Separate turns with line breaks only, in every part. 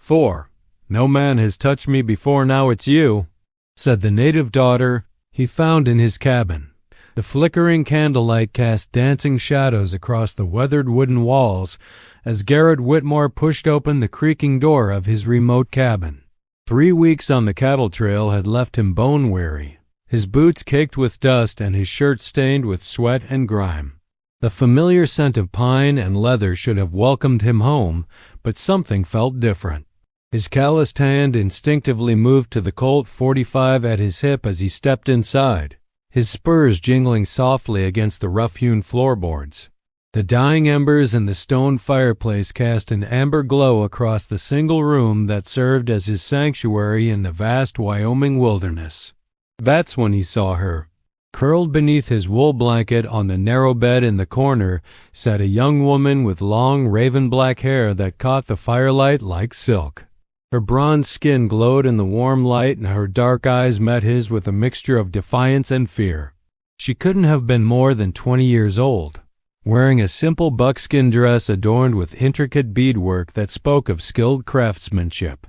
4. No man has touched me before, now it's you, said the native daughter he found in his cabin. The flickering candlelight cast dancing shadows across the weathered wooden walls as Garrett Whitmore pushed open the creaking door of his remote cabin. 3 weeks on the cattle trail had left him bone-weary, his boots caked with dust and his shirt stained with sweat and grime. The familiar scent of pine and leather should have welcomed him home, but something felt different. His calloused hand instinctively moved to the Colt .45 at his hip as he stepped inside, his spurs jingling softly against the rough-hewn floorboards. The dying embers in the stone fireplace cast an amber glow across the single room that served as his sanctuary in the vast Wyoming wilderness. That's when he saw her. Curled beneath his wool blanket on the narrow bed in the corner sat a young woman with long raven-black hair that caught the firelight like silk. Her bronze skin glowed in the warm light, and her dark eyes met his with a mixture of defiance and fear. She couldn't have been more than 20 years old, wearing a simple buckskin dress adorned with intricate beadwork that spoke of skilled craftsmanship.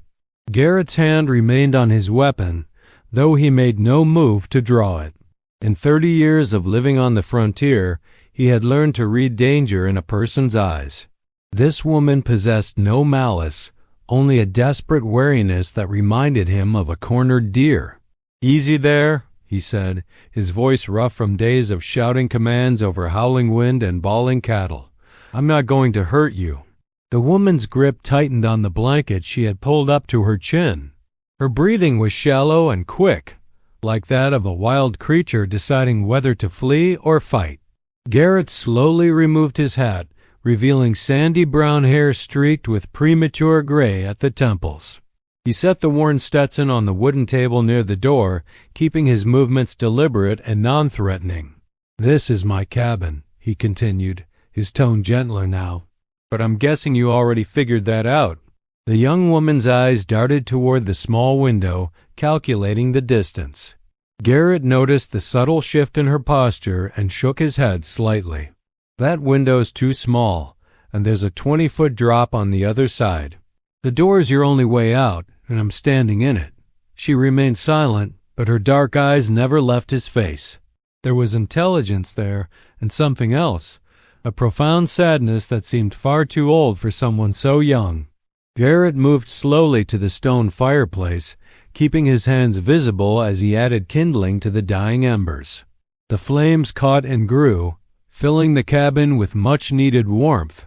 Garrett's hand remained on his weapon, though he made no move to draw it. In 30 years of living on the frontier, he had learned to read danger in a person's eyes. This woman possessed no malice, only a desperate wariness that reminded him of a cornered deer. "Easy there," he said, his voice rough from days of shouting commands over howling wind and bawling cattle. "I'm not going to hurt you." The woman's grip tightened on the blanket she had pulled up to her chin. Her breathing was shallow and quick, like that of a wild creature deciding whether to flee or fight. Garrett slowly removed his hat, revealing sandy brown hair streaked with premature gray at the temples. He set the worn Stetson on the wooden table near the door, keeping his movements deliberate and non-threatening. "This is my cabin," he continued, his tone gentler now. "But I'm guessing you already figured that out." The young woman's eyes darted toward the small window, calculating the distance. Garrett noticed the subtle shift in her posture and shook his head slightly. "That window's too small, and there's a 20-foot drop on the other side. The door's your only way out, and I'm standing in it." She remained silent, but her dark eyes never left his face. There was intelligence there, and something else, a profound sadness that seemed far too old for someone so young. Garrett moved slowly to the stone fireplace, keeping his hands visible as he added kindling to the dying embers. The flames caught and grew, filling the cabin with much-needed warmth.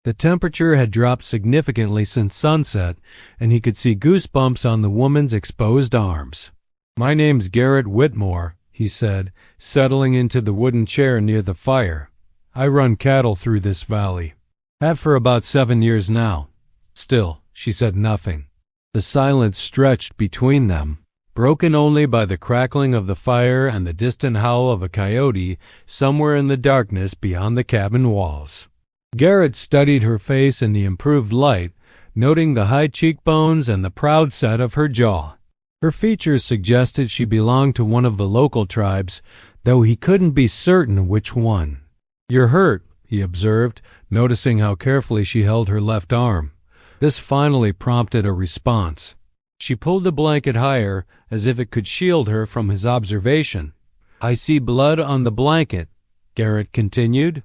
The temperature had dropped significantly since sunset, and he could see goosebumps on the woman's exposed arms. "My name's Garrett Whitmore," he said, settling into the wooden chair near the fire. "I run cattle through this valley. Have for about 7 years now." Still, she said nothing. The silence stretched between them, broken only by the crackling of the fire and the distant howl of a coyote somewhere in the darkness beyond the cabin walls. Garrett studied her face in the improved light, noting the high cheekbones and the proud set of her jaw. Her features suggested she belonged to one of the local tribes, though he couldn't be certain which one. "You're hurt," he observed, noticing how carefully she held her left arm. This finally prompted a response. She pulled the blanket higher, as if it could shield her from his observation. "I see blood on the blanket," Garrett continued.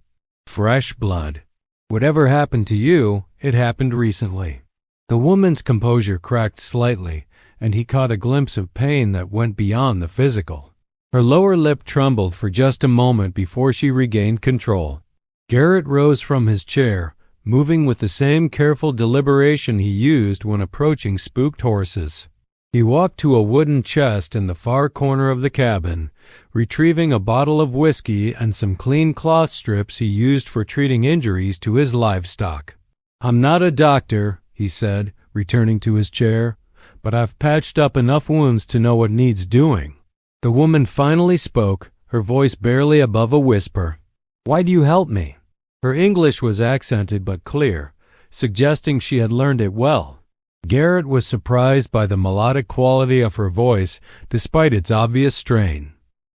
"Fresh blood. Whatever happened to you, it happened recently." The woman's composure cracked slightly, and he caught a glimpse of pain that went beyond the physical. Her lower lip trembled for just a moment before she regained control. Garrett rose from his chair, moving with the same careful deliberation he used when approaching spooked horses. He walked to a wooden chest in the far corner of the cabin, retrieving a bottle of whiskey and some clean cloth strips he used for treating injuries to his livestock. "I'm not a doctor," he said, returning to his chair, "but I've patched up enough wounds to know what needs doing." The woman finally spoke, her voice barely above a whisper. "Why do you help me?" Her English was accented but clear, suggesting she had learned it well. Garrett was surprised by the melodic quality of her voice, despite its obvious strain.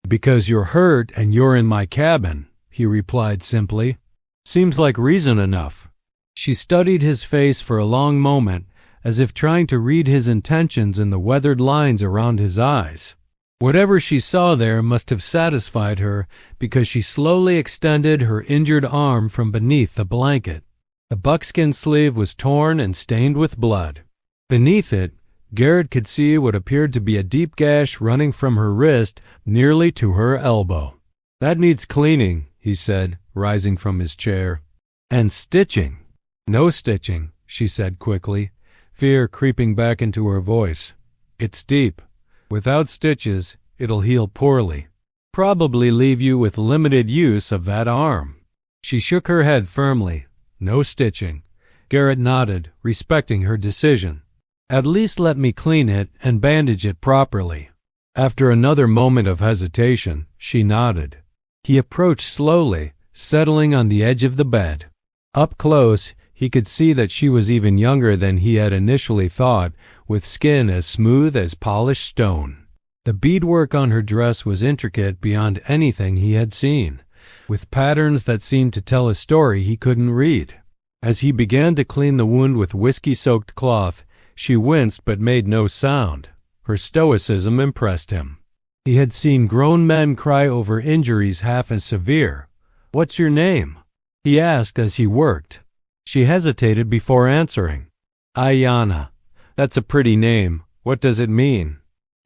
"Because you're hurt and you're in my cabin," he replied simply. "Seems like reason enough." She studied his face for a long moment, as if trying to read his intentions in the weathered lines around his eyes. Whatever she saw there must have satisfied her, because she slowly extended her injured arm from beneath the blanket. The buckskin sleeve was torn and stained with blood. Beneath it, Garrett could see what appeared to be a deep gash running from her wrist nearly to her elbow. "That needs cleaning," he said, rising from his chair. "And stitching." "No stitching," she said quickly, fear creeping back into her voice. "It's deep. Without stitches, it'll heal poorly. Probably leave you with limited use of that arm." She shook her head firmly. "No stitching." Garrett nodded, respecting her decision. "At least let me clean it and bandage it properly." After another moment of hesitation, she nodded. He approached slowly, settling on the edge of the bed. Up close, he could see that she was even younger than he had initially thought, with skin as smooth as polished stone. The beadwork on her dress was intricate beyond anything he had seen, with patterns that seemed to tell a story he couldn't read. As he began to clean the wound with whiskey-soaked cloth, she winced but made no sound. Her stoicism impressed him. He had seen grown men cry over injuries half as severe. "What's your name?" he asked as he worked. She hesitated before answering. "Ayanna. That's a pretty name. What does it mean?"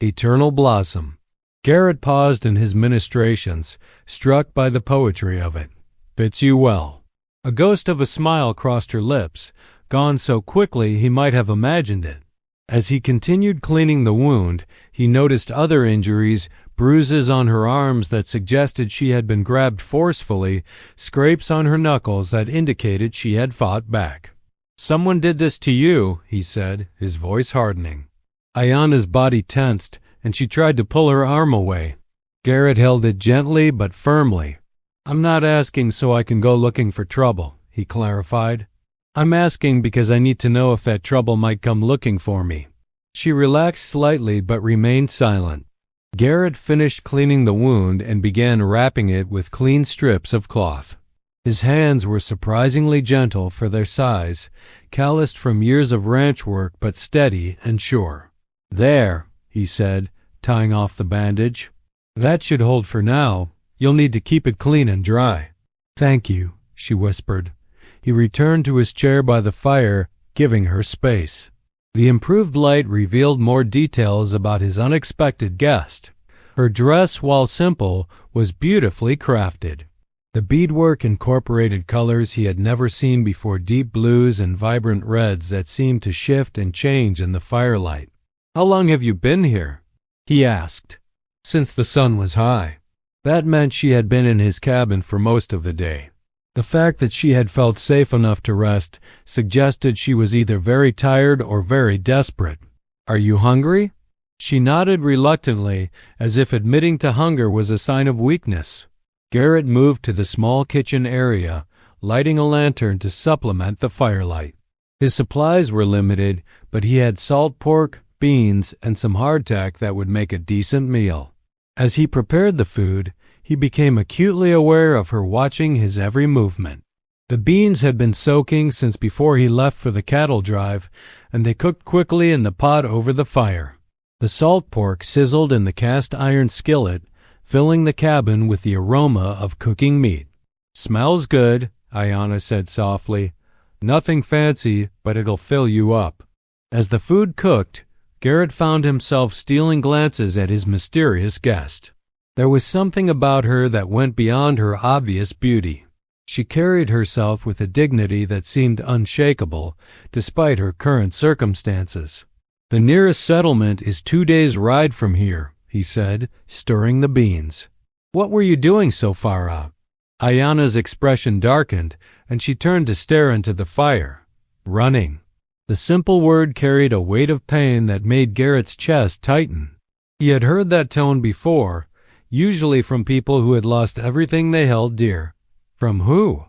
"Eternal blossom." Garrett paused in his ministrations, struck by the poetry of it. "Fits you well." A ghost of a smile crossed her lips, gone so quickly he might have imagined it. As he continued cleaning the wound, he noticed other injuries, bruises on her arms that suggested she had been grabbed forcefully, scrapes on her knuckles that indicated she had fought back. "Someone did this to you," he said, his voice hardening. Ayanna's body tensed, and she tried to pull her arm away. Garrett held it gently but firmly. "I'm not asking so I can go looking for trouble," he clarified. "I'm asking because I need to know if that trouble might come looking for me." She relaxed slightly but remained silent. Garrett finished cleaning the wound and began wrapping it with clean strips of cloth. His hands were surprisingly gentle for their size, calloused from years of ranch work but steady and sure. "There," he said, tying off the bandage. "That should hold for now. You'll need to keep it clean and dry." "Thank you," she whispered. He returned to his chair by the fire, giving her space. The improved light revealed more details about his unexpected guest. Her dress, while simple, was beautifully crafted. The beadwork incorporated colors he had never seen before, deep blues and vibrant reds that seemed to shift and change in the firelight. "How long have you been here?" he asked. "Since the sun was high." That meant she had been in his cabin for most of the day. The fact that she had felt safe enough to rest suggested she was either very tired or very desperate. "Are you hungry?" She nodded reluctantly, as if admitting to hunger was a sign of weakness. Garrett moved to the small kitchen area, lighting a lantern to supplement the firelight. His supplies were limited, but he had salt pork, beans, and some hardtack that would make a decent meal. As he prepared the food, he became acutely aware of her watching his every movement. The beans had been soaking since before he left for the cattle drive, and they cooked quickly in the pot over the fire. The salt pork sizzled in the cast iron skillet, filling the cabin with the aroma of cooking meat. "Smells good," Ayanna said softly. "Nothing fancy, but it'll fill you up." As the food cooked, Garrett found himself stealing glances at his mysterious guest. There was something about her that went beyond her obvious beauty. She carried herself with a dignity that seemed unshakable, despite her current circumstances. "The nearest settlement is 2 days' ride from here," he said, stirring the beans. "What were you doing so far out?" Ayanna's expression darkened, and she turned to stare into the fire. "Running." The simple word carried a weight of pain that made Garrett's chest tighten. He had heard that tone before, usually from people who had lost everything they held dear. From who?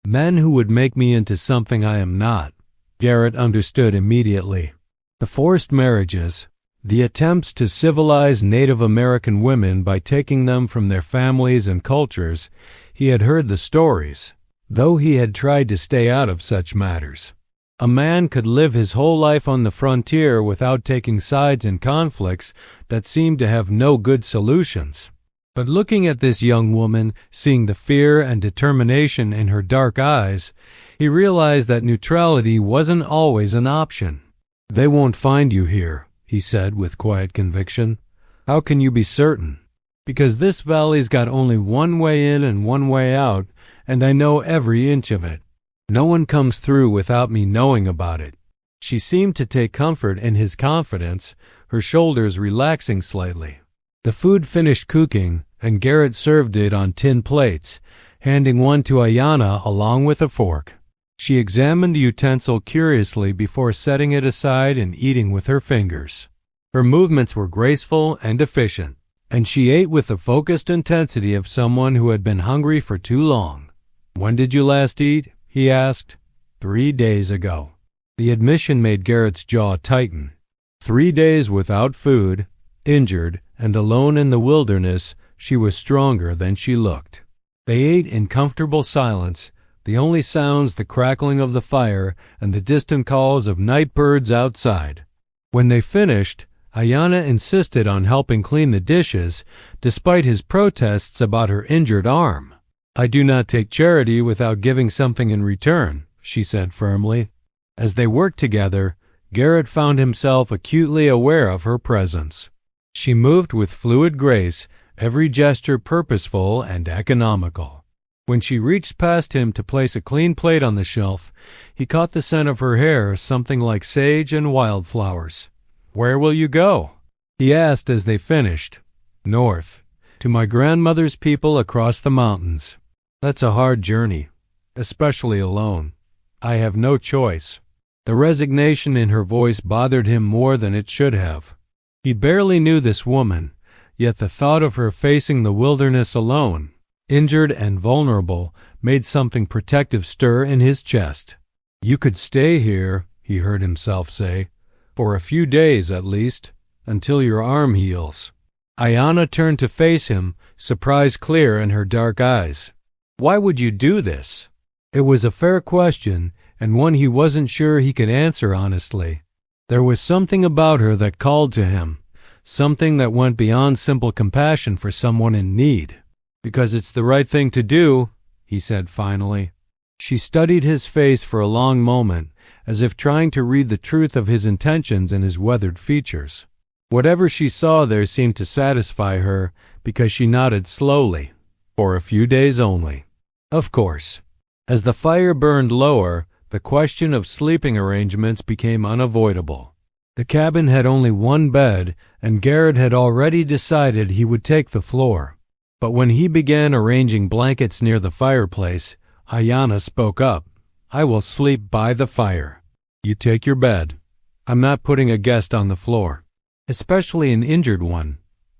Men who would make me into something I am not. Garrett understood immediately. The forced marriages, the attempts to civilize Native American women by taking them from their families and cultures. He had heard the stories, though he had tried to stay out of such matters. A man could live his whole life on the frontier without taking sides in conflicts that seemed to have no good solutions. But looking at this young woman, seeing the fear and determination in her dark eyes, he realized that neutrality wasn't always an option. "They won't find you here," he said with quiet conviction. "How can you be certain?" "Because this valley's got only one way in and one way out, and I know every inch of it. No one comes through without me knowing about it." She seemed to take comfort in his confidence, her shoulders relaxing slightly. The food finished cooking, and Garrett served it on tin plates, handing one to Ayanna along with a fork. She examined the utensil curiously before setting it aside and eating with her fingers. Her movements were graceful and efficient, and she ate with the focused intensity of someone who had been hungry for too long. "When did you last eat?" he asked. 3 days ago." The admission made Garrett's jaw tighten. 3 days without food, injured, and alone in the wilderness, she was stronger than she looked. They ate in comfortable silence, the only sounds the crackling of the fire and the distant calls of night birds outside. When they finished, Ayanna insisted on helping clean the dishes, despite his protests about her injured arm. "I do not take charity without giving something in return," she said firmly. As they worked together, Garrett found himself acutely aware of her presence. She moved with fluid grace, every gesture purposeful and economical. When she reached past him to place a clean plate on the shelf, he caught the scent of her hair, something like sage and wildflowers. "Where will you go?" he asked as they finished. "North, to my grandmother's people across the mountains. That's a hard journey, especially alone. I have no choice." The resignation in her voice bothered him more than it should have. He barely knew this woman, yet the thought of her facing the wilderness alone, injured and vulnerable, made something protective stir in his chest. "You could stay here," he heard himself say, "for a few days at least, until your arm heals." Ayanna turned to face him, surprise clear in her dark eyes. "Why would you do this?" It was a fair question, and one he wasn't sure he could answer honestly. There was something about her that called to him, something that went beyond simple compassion for someone in need. "Because it's the right thing to do," he said finally. She studied his face for a long moment, as if trying to read the truth of his intentions in his weathered features. Whatever she saw there seemed to satisfy her, because she nodded slowly. "For a few days only." "Of course." As the fire burned lower, the question of sleeping arrangements became unavoidable. The cabin had only one bed, and Garrett had already decided he would take the floor. But when he began arranging blankets near the fireplace, Ayanna spoke up. "I will sleep by the fire. You take your bed. I'm not putting a guest on the floor, especially an injured one.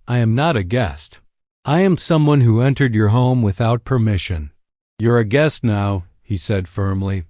I am not a guest. I am someone who entered your home without permission." "You're a guest now," he said firmly.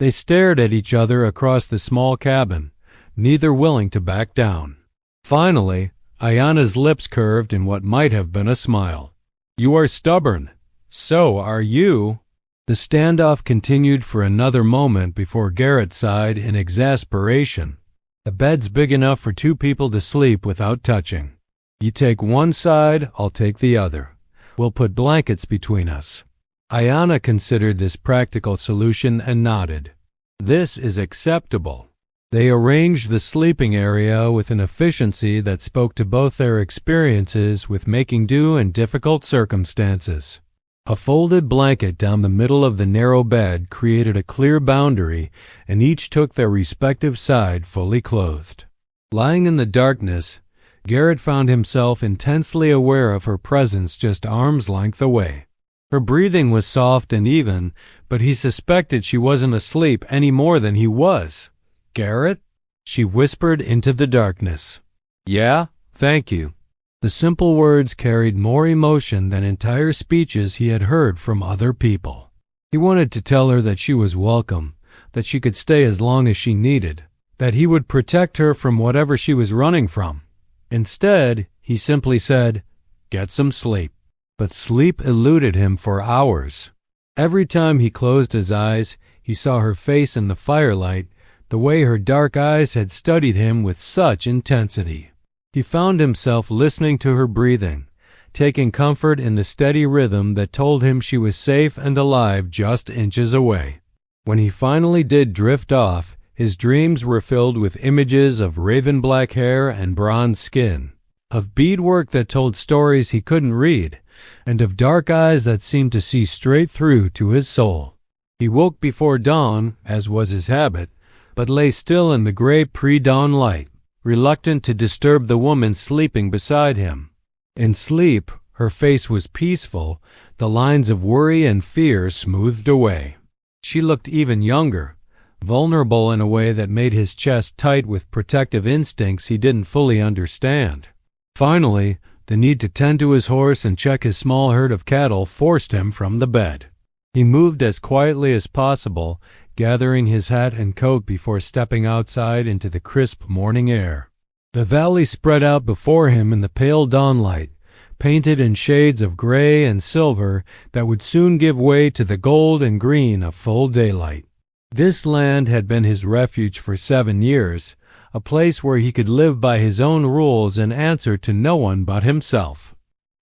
They stared at each other across the small cabin, neither willing to back down. Finally, Ayanna's lips curved in what might have been a smile. "You are stubborn. So are you." The standoff continued for another moment before Garrett sighed in exasperation. "The bed's big enough for 2 people to sleep without touching. You take one side, I'll take the other. We'll put blankets between us." Ayanna considered this practical solution and nodded. "This is acceptable." They arranged the sleeping area with an efficiency that spoke to both their experiences with making do in difficult circumstances. A folded blanket down the middle of the narrow bed created a clear boundary, and each took their respective side fully clothed. Lying in the darkness, Garrett found himself intensely aware of her presence just arm's length away. Her breathing was soft and even, but he suspected she wasn't asleep any more than he was. "Garrett?" she whispered into the darkness. "Yeah, thank you." The simple words carried more emotion than entire speeches he had heard from other people. He wanted to tell her that she was welcome, that she could stay as long as she needed, that he would protect her from whatever she was running from. Instead, he simply said, "Get some sleep." But sleep eluded him for hours. Every time he closed his eyes, he saw her face in the firelight, the way her dark eyes had studied him with such intensity. He found himself listening to her breathing, taking comfort in the steady rhythm that told him she was safe and alive just inches away. When he finally did drift off, his dreams were filled with images of raven black hair and bronze skin, of beadwork that told stories he couldn't read, and of dark eyes that seemed to see straight through to his soul. He woke before dawn, as was his habit, but lay still in the gray pre-dawn light, reluctant to disturb the woman sleeping beside him. In sleep, her face was peaceful, the lines of worry and fear smoothed away. She looked even younger, vulnerable in a way that made his chest tight with protective instincts he didn't fully understand. Finally, the need to tend to his horse and check his small herd of cattle forced him from the bed. He moved as quietly as possible, gathering his hat and coat before stepping outside into the crisp morning air. The valley spread out before him in the pale dawnlight, painted in shades of gray and silver that would soon give way to the gold and green of full daylight. This land had been his refuge for 7 years, a place where he could live by his own rules and answer to no one but himself.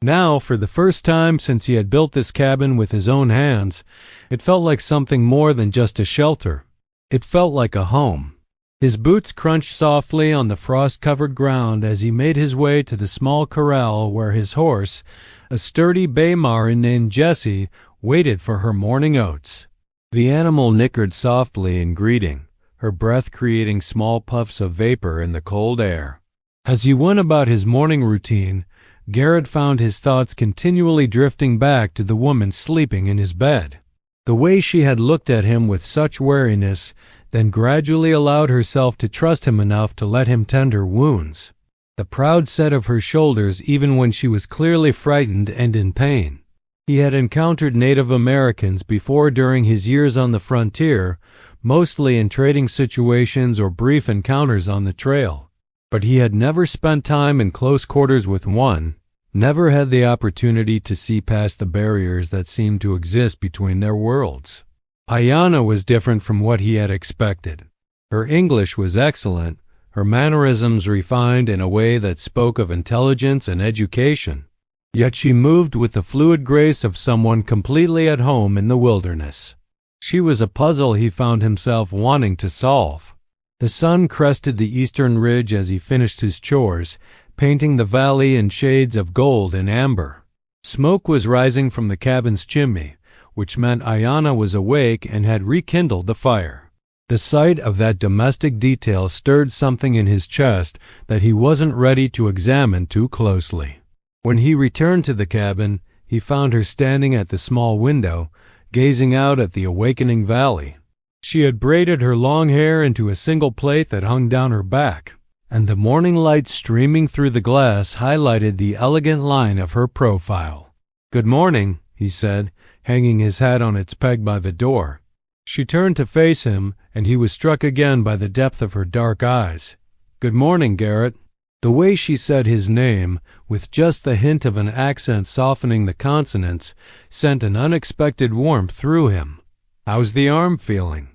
Now, for the first time since he had built this cabin with his own hands, it felt like something more than just a shelter. It felt like a home. His boots crunched softly on the frost-covered ground as he made his way to the small corral where his horse, a sturdy bay mare named Jessie, waited for her morning oats. The animal nickered softly in greeting, her breath creating small puffs of vapor in the cold air. As he went about his morning routine, Garrett found his thoughts continually drifting back to the woman sleeping in his bed. The way she had looked at him with such wariness, then gradually allowed herself to trust him enough to let him tend her wounds. The proud set of her shoulders even when she was clearly frightened and in pain. He had encountered Native Americans before during his years on the frontier, mostly in trading situations or brief encounters on the trail. But he had never spent time in close quarters with one, never had the opportunity to see past the barriers that seemed to exist between their worlds. Ayanna was different from what he had expected. Her English was excellent, her mannerisms refined in a way that spoke of intelligence and education. Yet she moved with the fluid grace of someone completely at home in the wilderness. She was a puzzle he found himself wanting to solve. The sun crested the eastern ridge as he finished his chores, painting the valley in shades of gold and amber. Smoke was rising from the cabin's chimney, which meant Ayanna was awake and had rekindled the fire. The sight of that domestic detail stirred something in his chest that he wasn't ready to examine too closely. When he returned to the cabin, he found her standing at the small window, gazing out at the awakening valley. She had braided her long hair into a single plait that hung down her back, and the morning light streaming through the glass highlighted the elegant line of her profile. "Good morning," he said, hanging his hat on its peg by the door. She turned to face him, and he was struck again by the depth of her dark eyes. "Good morning, Garrett." The way she said his name, with just the hint of an accent softening the consonants, sent an unexpected warmth through him. "How's the arm feeling?"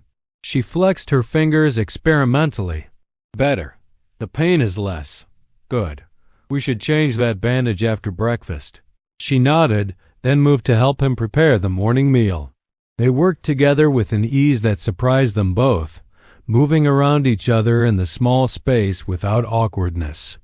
She flexed her fingers experimentally. "Better. The pain is less." "Good. We should change that bandage after breakfast." She nodded, then moved to help him prepare the morning meal. They worked together with an ease that surprised them both, moving around each other in the small space without awkwardness.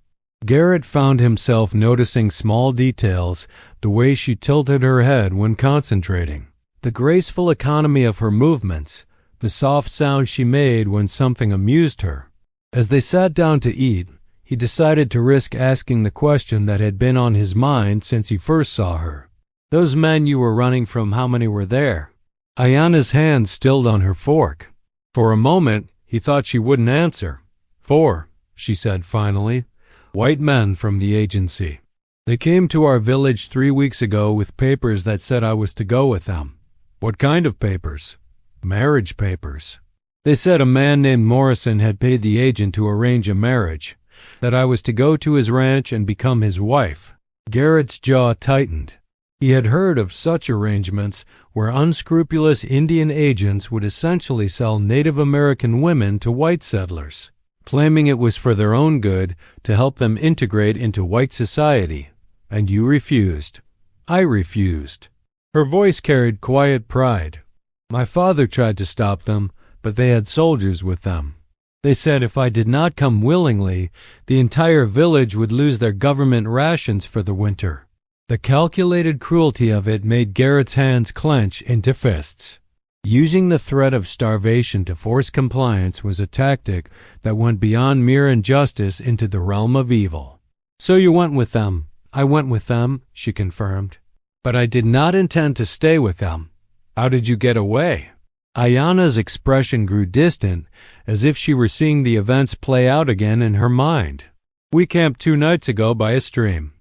Garrett found himself noticing small details, the way she tilted her head when concentrating, the graceful economy of her movements, the soft sound she made when something amused her. As they sat down to eat, he decided to risk asking the question that had been on his mind since he first saw her. "Those men you were running from, how many were there?" Ayanna's hand stilled on her fork. For a moment, he thought she wouldn't answer. "4," she said finally. "White men from the agency. They came to our village 3 weeks ago with papers that said I was to go with them." "What kind of papers?" "Marriage papers. They said a man named Morrison had paid the agent to arrange a marriage, that I was to go to his ranch and become his wife." Garrett's jaw tightened. He had heard of such arrangements where unscrupulous Indian agents would essentially sell Native American women to white settlers, claiming it was for their own good to help them integrate into white society. And you refused. I refused. Her voice carried quiet pride. My father tried to stop them, but they had soldiers with them. They said if I did not come willingly, the entire village would lose their government rations for the winter. The calculated cruelty of it made Garrett's hands clench into fists. Using the threat of starvation to force compliance was a tactic that went beyond mere injustice into the realm of evil. So you went with them. I went with them, she confirmed. But I did not intend to stay with them. How did you get away? Ayanna's expression grew distant, as if she were seeing the events play out again in her mind. We camped 2 nights ago by a stream.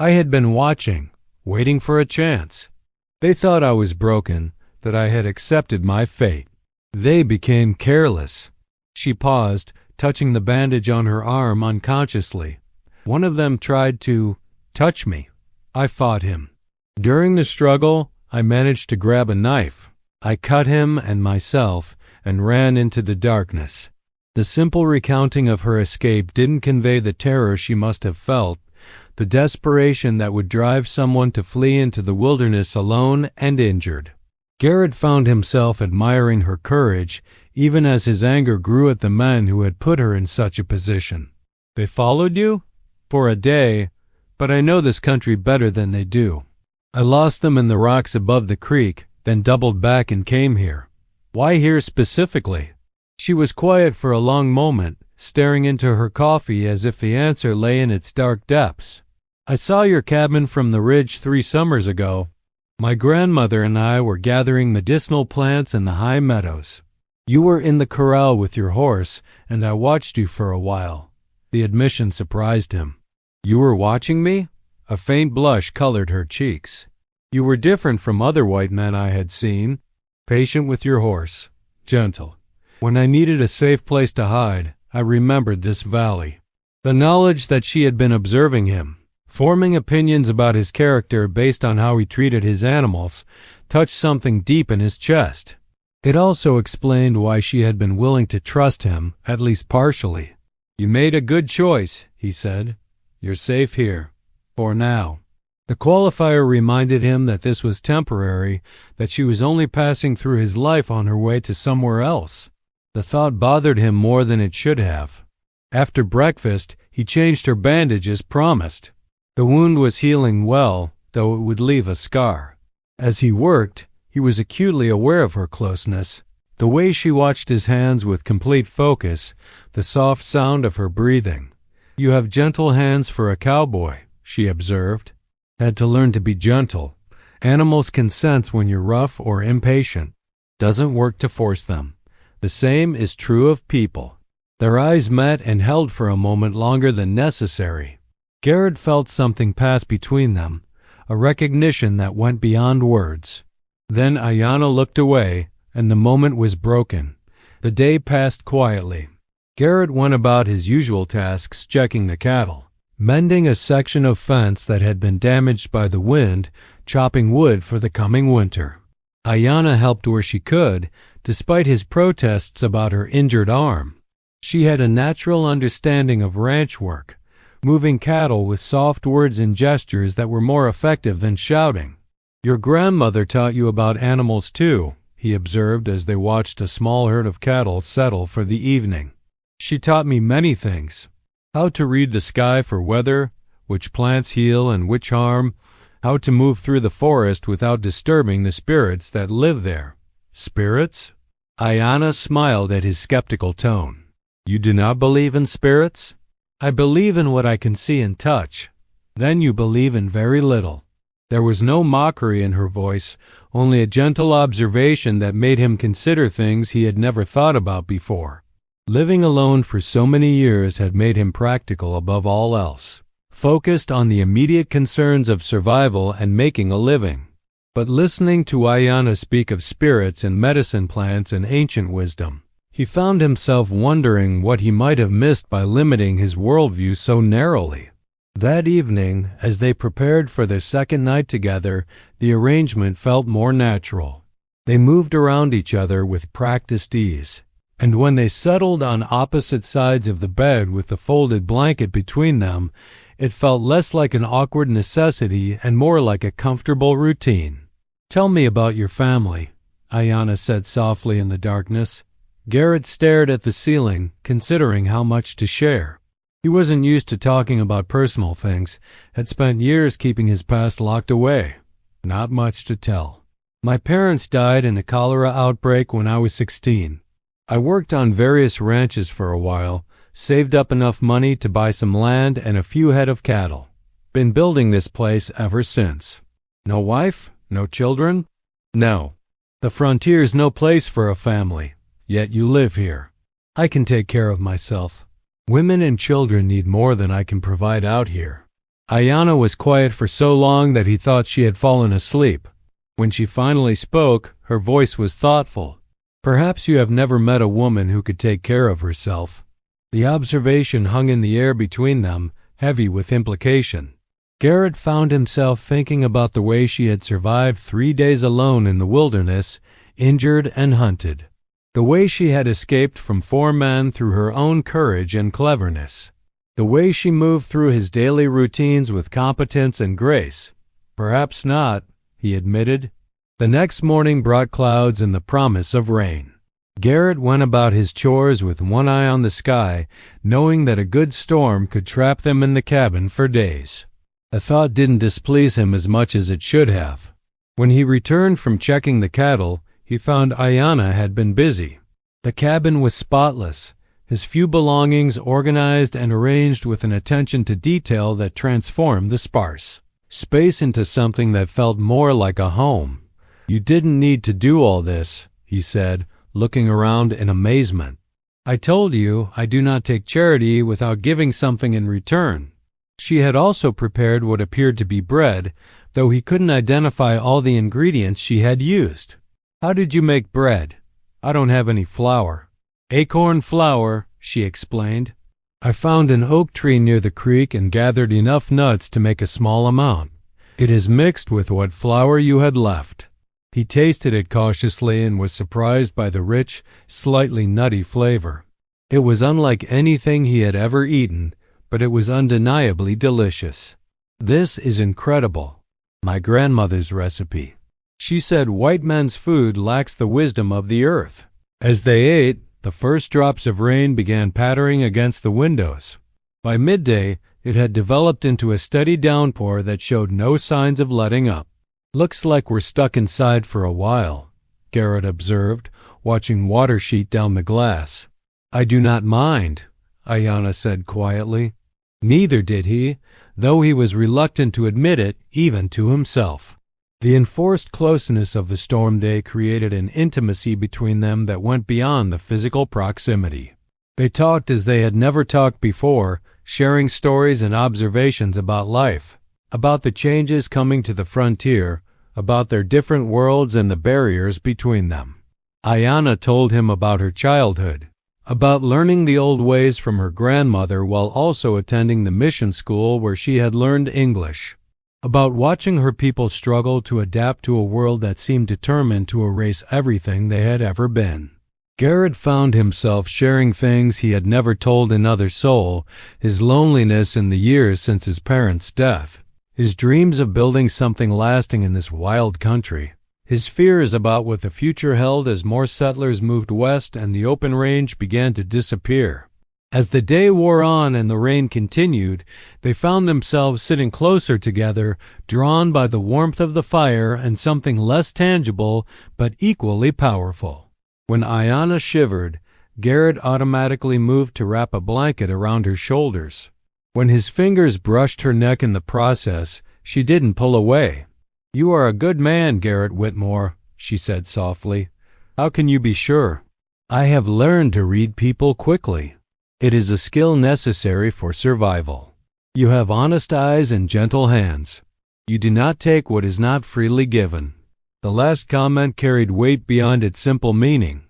I had been watching, waiting for a chance. They thought I was broken, that I had accepted my fate. They became careless. She paused, touching the bandage on her arm unconsciously. One of them tried to touch me. I fought him. During the struggle, I managed to grab a knife. I cut him and myself and ran into the darkness. The simple recounting of her escape didn't convey the terror she must have felt, the desperation that would drive someone to flee into the wilderness alone and injured. Garrett found himself admiring her courage, even as his anger grew at the men who had put her in such a position. They followed you? For a day, but I know this country better than they do. I lost them in the rocks above the creek, then doubled back and came here. Why here specifically? She was quiet for a long moment, staring into her coffee as if the answer lay in its dark depths. I saw your cabin from the ridge 3 summers ago. My grandmother and I were gathering medicinal plants in the high meadows. You were in the corral with your horse, and I watched you for a while. The admission surprised him. You were watching me? A faint blush colored her cheeks. You were different from other white men I had seen. Patient with your horse. Gentle. When I needed a safe place to hide, I remembered this valley. The knowledge that she had been observing him, forming opinions about his character based on how he treated his animals, touched something deep in his chest. It also explained why she had been willing to trust him, at least partially. You made a good choice, he said. You're safe here. For now. The qualifier reminded him that this was temporary, that she was only passing through his life on her way to somewhere else. The thought bothered him more than it should have. After breakfast, he changed her bandage as promised. The wound was healing well, though it would leave a scar. As he worked, he was acutely aware of her closeness, the way she watched his hands with complete focus, the soft sound of her breathing. You have gentle hands for a cowboy, she observed. Had to learn to be gentle. Animals can sense when you're rough or impatient. Doesn't work to force them. The same is true of people. Their eyes met and held for a moment longer than necessary. Garrett felt something pass between them, a recognition that went beyond words. Then Ayanna looked away, and the moment was broken. The day passed quietly. Garrett went about his usual tasks, checking the cattle, mending a section of fence that had been damaged by the wind, chopping wood for the coming winter. Ayanna helped where she could, despite his protests about her injured arm. She had a natural understanding of ranch work, moving cattle with soft words and gestures that were more effective than shouting. Your grandmother taught you about animals too, he observed as they watched a small herd of cattle settle for the evening. She taught me many things. How to read the sky for weather, which plants heal and which harm, how to move through the forest without disturbing the spirits that live there. Spirits? Ayanna smiled at his skeptical tone. You do not believe in spirits? I believe in what I can see and touch. Then you believe in very little. There was no mockery in her voice, only a gentle observation that made him consider things he had never thought about before. Living alone for so many years had made him practical above all else, focused on the immediate concerns of survival and making a living. But listening to Ayanna speak of spirits and medicine plants and ancient wisdom, he found himself wondering what he might have missed by limiting his worldview so narrowly. That evening, as they prepared for their second night together, the arrangement felt more natural. They moved around each other with practiced ease, and when they settled on opposite sides of the bed with the folded blanket between them, it felt less like an awkward necessity and more like a comfortable routine. "Tell me about your family," Ayanna said softly in the darkness. Garrett stared at the ceiling, considering how much to share. He wasn't used to talking about personal things, had spent years keeping his past locked away. Not much to tell. "My parents died in a cholera outbreak when I was 16. I worked on various ranches for a while, saved up enough money to buy some land and a few head of cattle. Been building this place ever since." "No wife? No children?" "No. The frontier's no place for a family, yet you live here. I can take care of myself. Women and children need more than I can provide out here." Ayanna was quiet for so long that he thought she had fallen asleep. When she finally spoke, her voice was thoughtful. "Perhaps you have never met a woman who could take care of herself." The observation hung in the air between them, heavy with implication. Garrett found himself thinking about the way she had survived 3 days alone in the wilderness, injured and hunted. The way she had escaped from 4 men through her own courage and cleverness. The way she moved through his daily routines with competence and grace. "Perhaps not," he admitted. The next morning brought clouds and the promise of rain. Garrett went about his chores with one eye on the sky, knowing that a good storm could trap them in the cabin for days. The thought didn't displease him as much as it should have. When he returned from checking the cattle, he found Ayanna had been busy. The cabin was spotless, his few belongings organized and arranged with an attention to detail that transformed the sparse space into something that felt more like a home. "You didn't need to do all this," he said, looking around in amazement. "I told you I do not take charity without giving something in return." She had also prepared what appeared to be bread, though he couldn't identify all the ingredients she had used. "How did you make bread?" "I don't have any flour." "Acorn flour," she explained. "I found an oak tree near the creek and gathered enough nuts to make a small amount. It is mixed with what flour you had left." He tasted it cautiously and was surprised by the rich, slightly nutty flavor. It was unlike anything he had ever eaten, but it was undeniably delicious. "This is incredible. My grandmother's recipe. She said white men's food lacks the wisdom of the earth." As they ate, the first drops of rain began pattering against the windows. By midday, it had developed into a steady downpour that showed no signs of letting up. "Looks like we're stuck inside for a while," Garrett observed, watching water sheet down the glass. "I do not mind," Ayanna said quietly. Neither did he, though he was reluctant to admit it even to himself. The enforced closeness of the storm day created an intimacy between them that went beyond the physical proximity. They talked as they had never talked before, sharing stories and observations about life, about the changes coming to the frontier, about their different worlds and the barriers between them. Ayanna told him about her childhood, about learning the old ways from her grandmother while also attending the mission school where she had learned English, about watching her people struggle to adapt to a world that seemed determined to erase everything they had ever been. Garrett found himself sharing things he had never told another soul, his loneliness in the years since his parents' death, his dreams of building something lasting in this wild country, his fears about what the future held as more settlers moved west and the open range began to disappear. As the day wore on and the rain continued, they found themselves sitting closer together, drawn by the warmth of the fire and something less tangible but equally powerful. When Ayanna shivered, Garrett automatically moved to wrap a blanket around her shoulders. When his fingers brushed her neck in the process, she didn't pull away. "You are a good man, Garrett Whitmore," she said softly. "How can you be sure?" "I have learned to read people quickly. It is a skill necessary for survival. You have honest eyes and gentle hands. You do not take what is not freely given." The last comment carried weight beyond its simple meaning.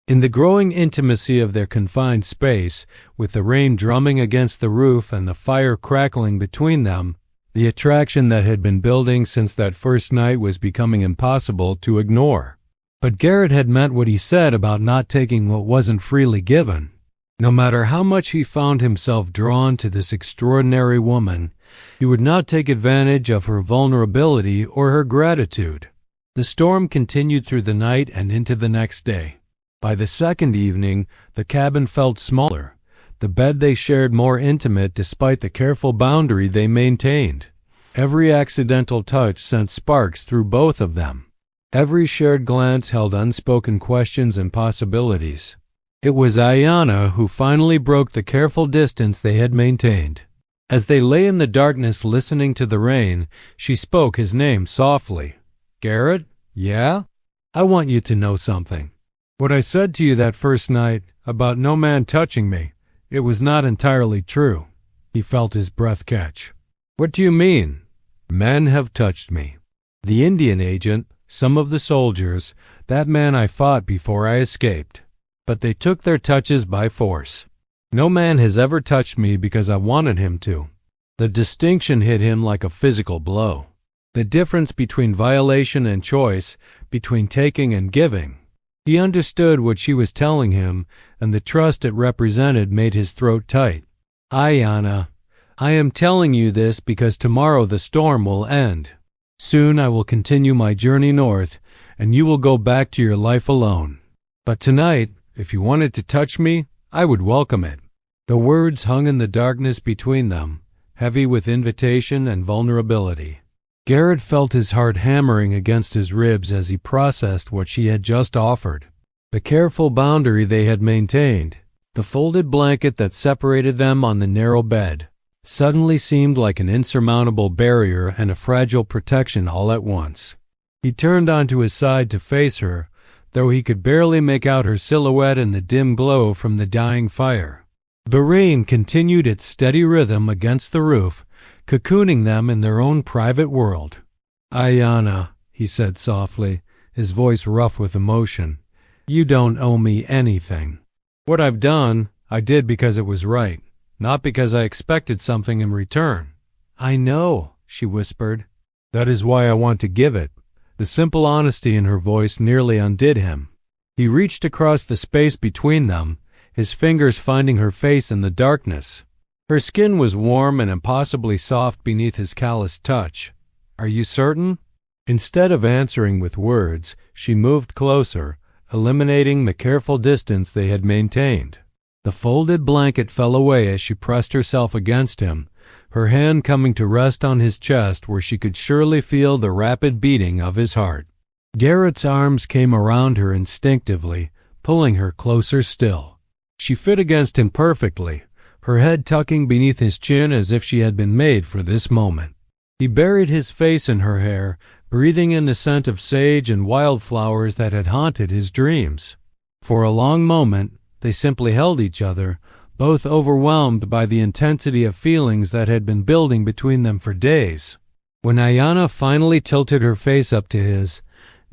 In the growing intimacy of their confined space, with the rain drumming against the roof and the fire crackling between them, the attraction that had been building since that first night was becoming impossible to ignore. But Garrett had meant what he said about not taking what wasn't freely given. No matter how much he found himself drawn to this extraordinary woman, he would not take advantage of her vulnerability or her gratitude. The storm continued through the night and into the next day. By the second evening, the cabin felt smaller, the bed they shared more intimate despite the careful boundary they maintained. Every accidental touch sent sparks through both of them. Every shared glance held unspoken questions and possibilities. It was Ayanna who finally broke the careful distance they had maintained. As they lay in the darkness listening to the rain, she spoke his name softly. "Garrett? Yeah? I want you to know something. What I said to you that first night about no man touching me, it was not entirely true." He felt his breath catch. "What do you mean?" "Men have touched me. The Indian agent, some of the soldiers, that man I fought before I escaped. But they took their touches by force. No man has ever touched me because I wanted him to." The distinction hit him like a physical blow. The difference between violation and choice, between taking and giving. He understood what she was telling him, and the trust it represented made his throat tight. "Ayanna, I am telling you this because tomorrow the storm will end. Soon I will continue my journey north, and you will go back to your life alone. But tonight, if you wanted to touch me, I would welcome it." The words hung in the darkness between them, heavy with invitation and vulnerability. Garrett felt his heart hammering against his ribs as he processed what she had just offered. The careful boundary they had maintained, the folded blanket that separated them on the narrow bed, suddenly seemed like an insurmountable barrier and a fragile protection all at once. He turned onto his side to face her, though he could barely make out her silhouette in the dim glow from the dying fire. The rain continued its steady rhythm against the roof, cocooning them in their own private world. "Ayanna," he said softly, his voice rough with emotion, "you don't owe me anything. What I've done, I did because it was right, not because I expected something in return." "I know," she whispered. "That is why I want to give it." The simple honesty in her voice nearly undid him. He reached across the space between them, his fingers finding her face in the darkness. Her skin was warm and impossibly soft beneath his calloused touch. "Are you certain?" Instead of answering with words, she moved closer, eliminating the careful distance they had maintained. The folded blanket fell away as she pressed herself against him, her hand coming to rest on his chest where she could surely feel the rapid beating of his heart. Garrett's arms came around her instinctively, pulling her closer still. She fit against him perfectly, her head tucking beneath his chin as if she had been made for this moment. He buried his face in her hair, breathing in the scent of sage and wildflowers that had haunted his dreams. For a long moment, they simply held each other, both overwhelmed by the intensity of feelings that had been building between them for days. When Ayanna finally tilted her face up to his,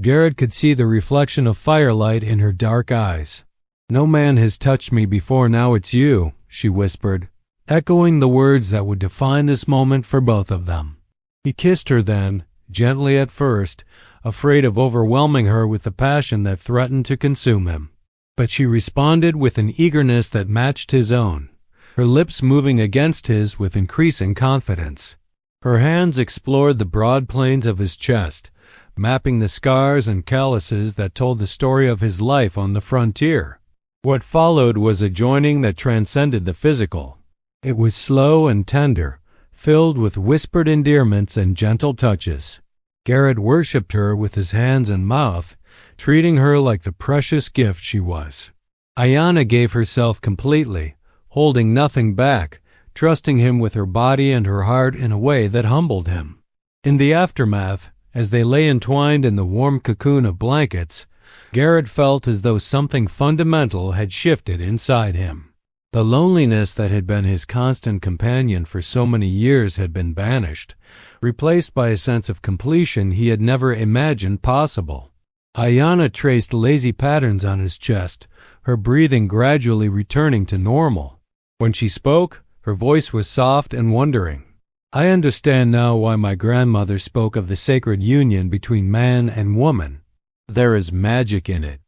Garrett could see the reflection of firelight in her dark eyes. "No man has touched me before, now it's you," she whispered, echoing the words that would define this moment for both of them. He kissed her then, gently at first, afraid of overwhelming her with the passion that threatened to consume him. But she responded with an eagerness that matched his own, her lips moving against his with increasing confidence. Her hands explored the broad plains of his chest, mapping the scars and calluses that told the story of his life on the frontier. What followed was a joining that transcended the physical. It was slow and tender, filled with whispered endearments and gentle touches. Garrett worshipped her with his hands and mouth, treating her like the precious gift she was. Ayanna gave herself completely, holding nothing back, trusting him with her body and her heart in a way that humbled him. In the aftermath, as they lay entwined in the warm cocoon of blankets, Garrett felt as though something fundamental had shifted inside him. The loneliness that had been his constant companion for so many years had been banished, replaced by a sense of completion he had never imagined possible. Ayanna traced lazy patterns on his chest, her breathing gradually returning to normal. When she spoke, her voice was soft and wondering. I understand now why my grandmother spoke of the sacred union between man and woman. There is magic in it.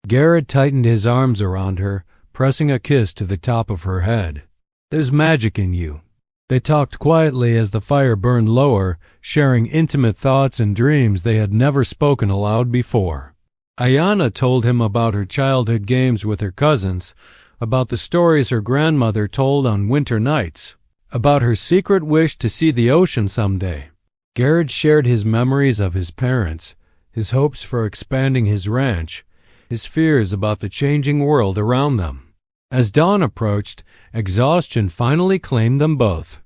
Garrett tightened his arms around her, pressing a kiss to the top of her head. There's magic in you. They talked quietly as the fire burned lower, sharing intimate thoughts and dreams they had never spoken aloud before. Ayanna told him about her childhood games with her cousins, about the stories her grandmother told on winter nights, about her secret wish to see the ocean someday. Garrett shared his memories of his parents, his hopes for expanding his ranch, his fears about the changing world around them. As dawn approached, exhaustion finally claimed them both.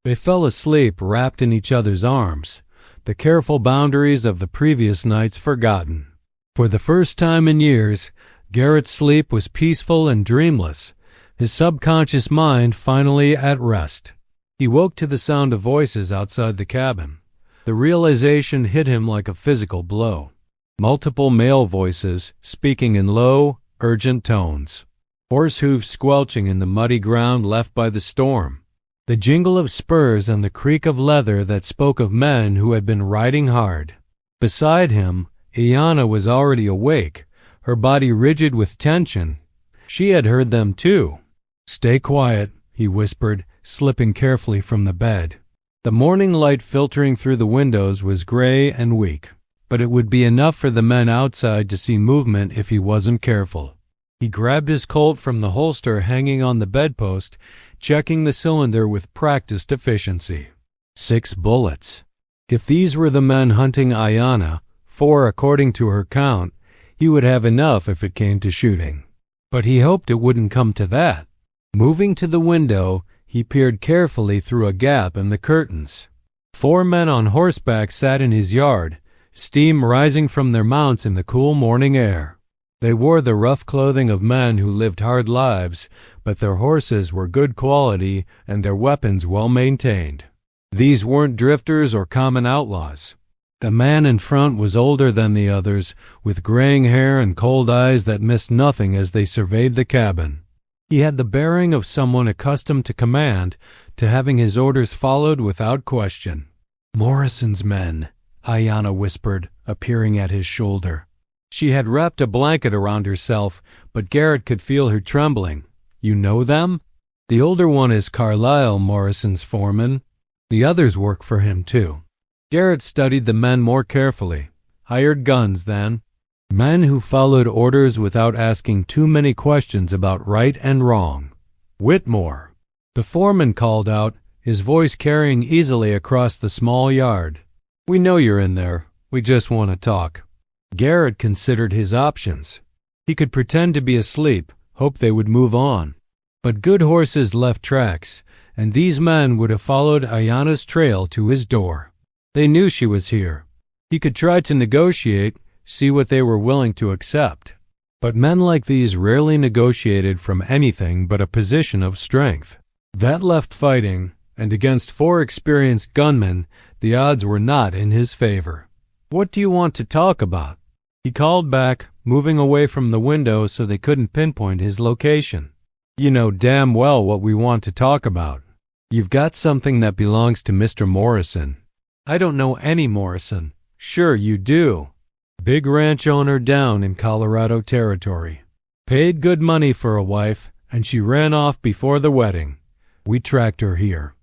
They fell asleep wrapped in each other's arms, the careful boundaries of the previous nights forgotten. For the first time in years, Garrett's sleep was peaceful and dreamless, his subconscious mind finally at rest. He woke to the sound of voices outside the cabin. The realization hit him like a physical blow. Multiple male voices speaking in low, urgent tones. Horse hooves squelching in the muddy ground left by the storm. The jingle of spurs and the creak of leather that spoke of men who had been riding hard. Beside him, Ayanna was already awake, her body rigid with tension. She had heard them too. Stay quiet, he whispered, slipping carefully from the bed. The morning light filtering through the windows was gray and weak, but it would be enough for the men outside to see movement if he wasn't careful. He grabbed his Colt from the holster hanging on the bedpost, checking the cylinder with practiced efficiency. 6 bullets. If these were the men hunting Ayanna, 4 according to her count, he would have enough if it came to shooting. But he hoped it wouldn't come to that. Moving to the window, he peered carefully through a gap in the curtains. 4 men on horseback sat in his yard, steam rising from their mounts in the cool morning air. They wore the rough clothing of men who lived hard lives, but their horses were good quality and their weapons well maintained. These weren't drifters or common outlaws. The man in front was older than the others, with graying hair and cold eyes that missed nothing as they surveyed the cabin. He had the bearing of someone accustomed to command, to having his orders followed without question. Morrison's men, Ayanna whispered, appearing at his shoulder. She had wrapped a blanket around herself, but Garrett could feel her trembling. You know them? The older one is Carlisle, Morrison's foreman. The others work for him, too. Garrett studied the men more carefully. Hired guns, then. Men who followed orders without asking too many questions about right and wrong. Whitmore. The foreman called out, his voice carrying easily across the small yard. We know you're in there. We just want to talk. Garrett considered his options. He could pretend to be asleep, hope they would move on. But good horses left tracks, and these men would have followed Ayanna's trail to his door. They knew she was here. He could try to negotiate, see what they were willing to accept. But men like these rarely negotiated from anything but a position of strength. That left fighting, and against 4 experienced gunmen, the odds were not in his favor. What do you want to talk about? He called back, moving away from the window so they couldn't pinpoint his location. You know damn well what we want to talk about. You've got something that belongs to Mr. Morrison. I don't know any Morrison. Sure you do. Big ranch owner down in Colorado Territory. Paid good money for a wife, and she ran off before the wedding. We tracked her here.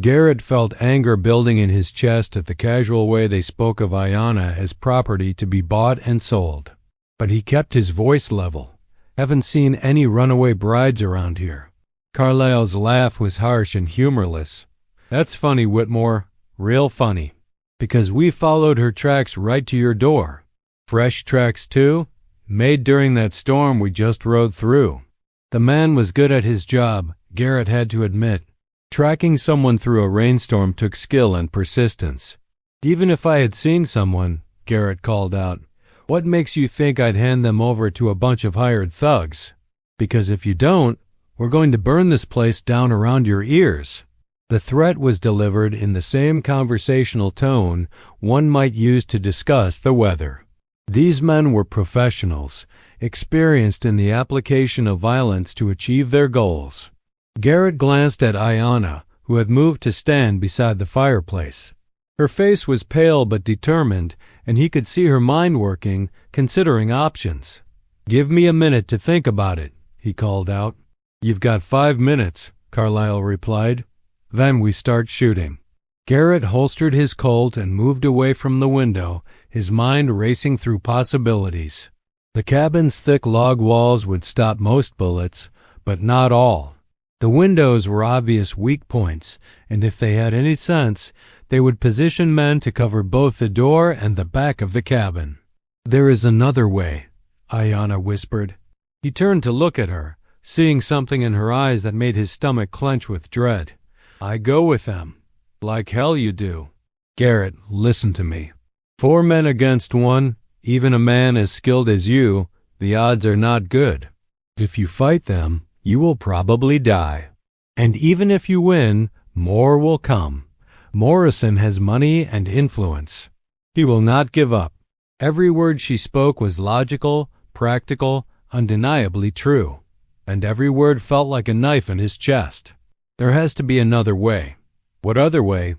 Garrett felt anger building in his chest at the casual way they spoke of Ayanna as property to be bought and sold. But he kept his voice level. Haven't seen any runaway brides around here. Carlisle's laugh was harsh and humorless. That's funny, Whitmore. Real funny. Because we followed her tracks right to your door. Fresh tracks, too? Made during that storm we just rode through. The man was good at his job, Garrett had to admit. Tracking someone through a rainstorm took skill and persistence. Even if I had seen someone, Garrett called out, what makes you think I'd hand them over to a bunch of hired thugs? Because if you don't, we're going to burn this place down around your ears. The threat was delivered in the same conversational tone one might use to discuss the weather. These men were professionals, experienced in the application of violence to achieve their goals. Garrett glanced at Ayanna, who had moved to stand beside the fireplace. Her face was pale but determined, and he could see her mind working, considering options. "Give me a minute to think about it," he called out. "You've got 5 minutes," Carlyle replied. "Then we start shooting." Garrett holstered his Colt and moved away from the window, his mind racing through possibilities. The cabin's thick log walls would stop most bullets, but not all. The windows were obvious weak points, and if they had any sense, they would position men to cover both the door and the back of the cabin. "There is another way," Ayanna whispered. He turned to look at her, seeing something in her eyes that made his stomach clench with dread. "I go with them." "Like hell you do." "Garrett, listen to me. 4 men against 1, even a man as skilled as you, the odds are not good. If you fight them, you will probably die. And even if you win, more will come. Morrison has money and influence. He will not give up." Every word she spoke was logical, practical, undeniably true, and every word felt like a knife in his chest. "There has to be another way." "What other way?"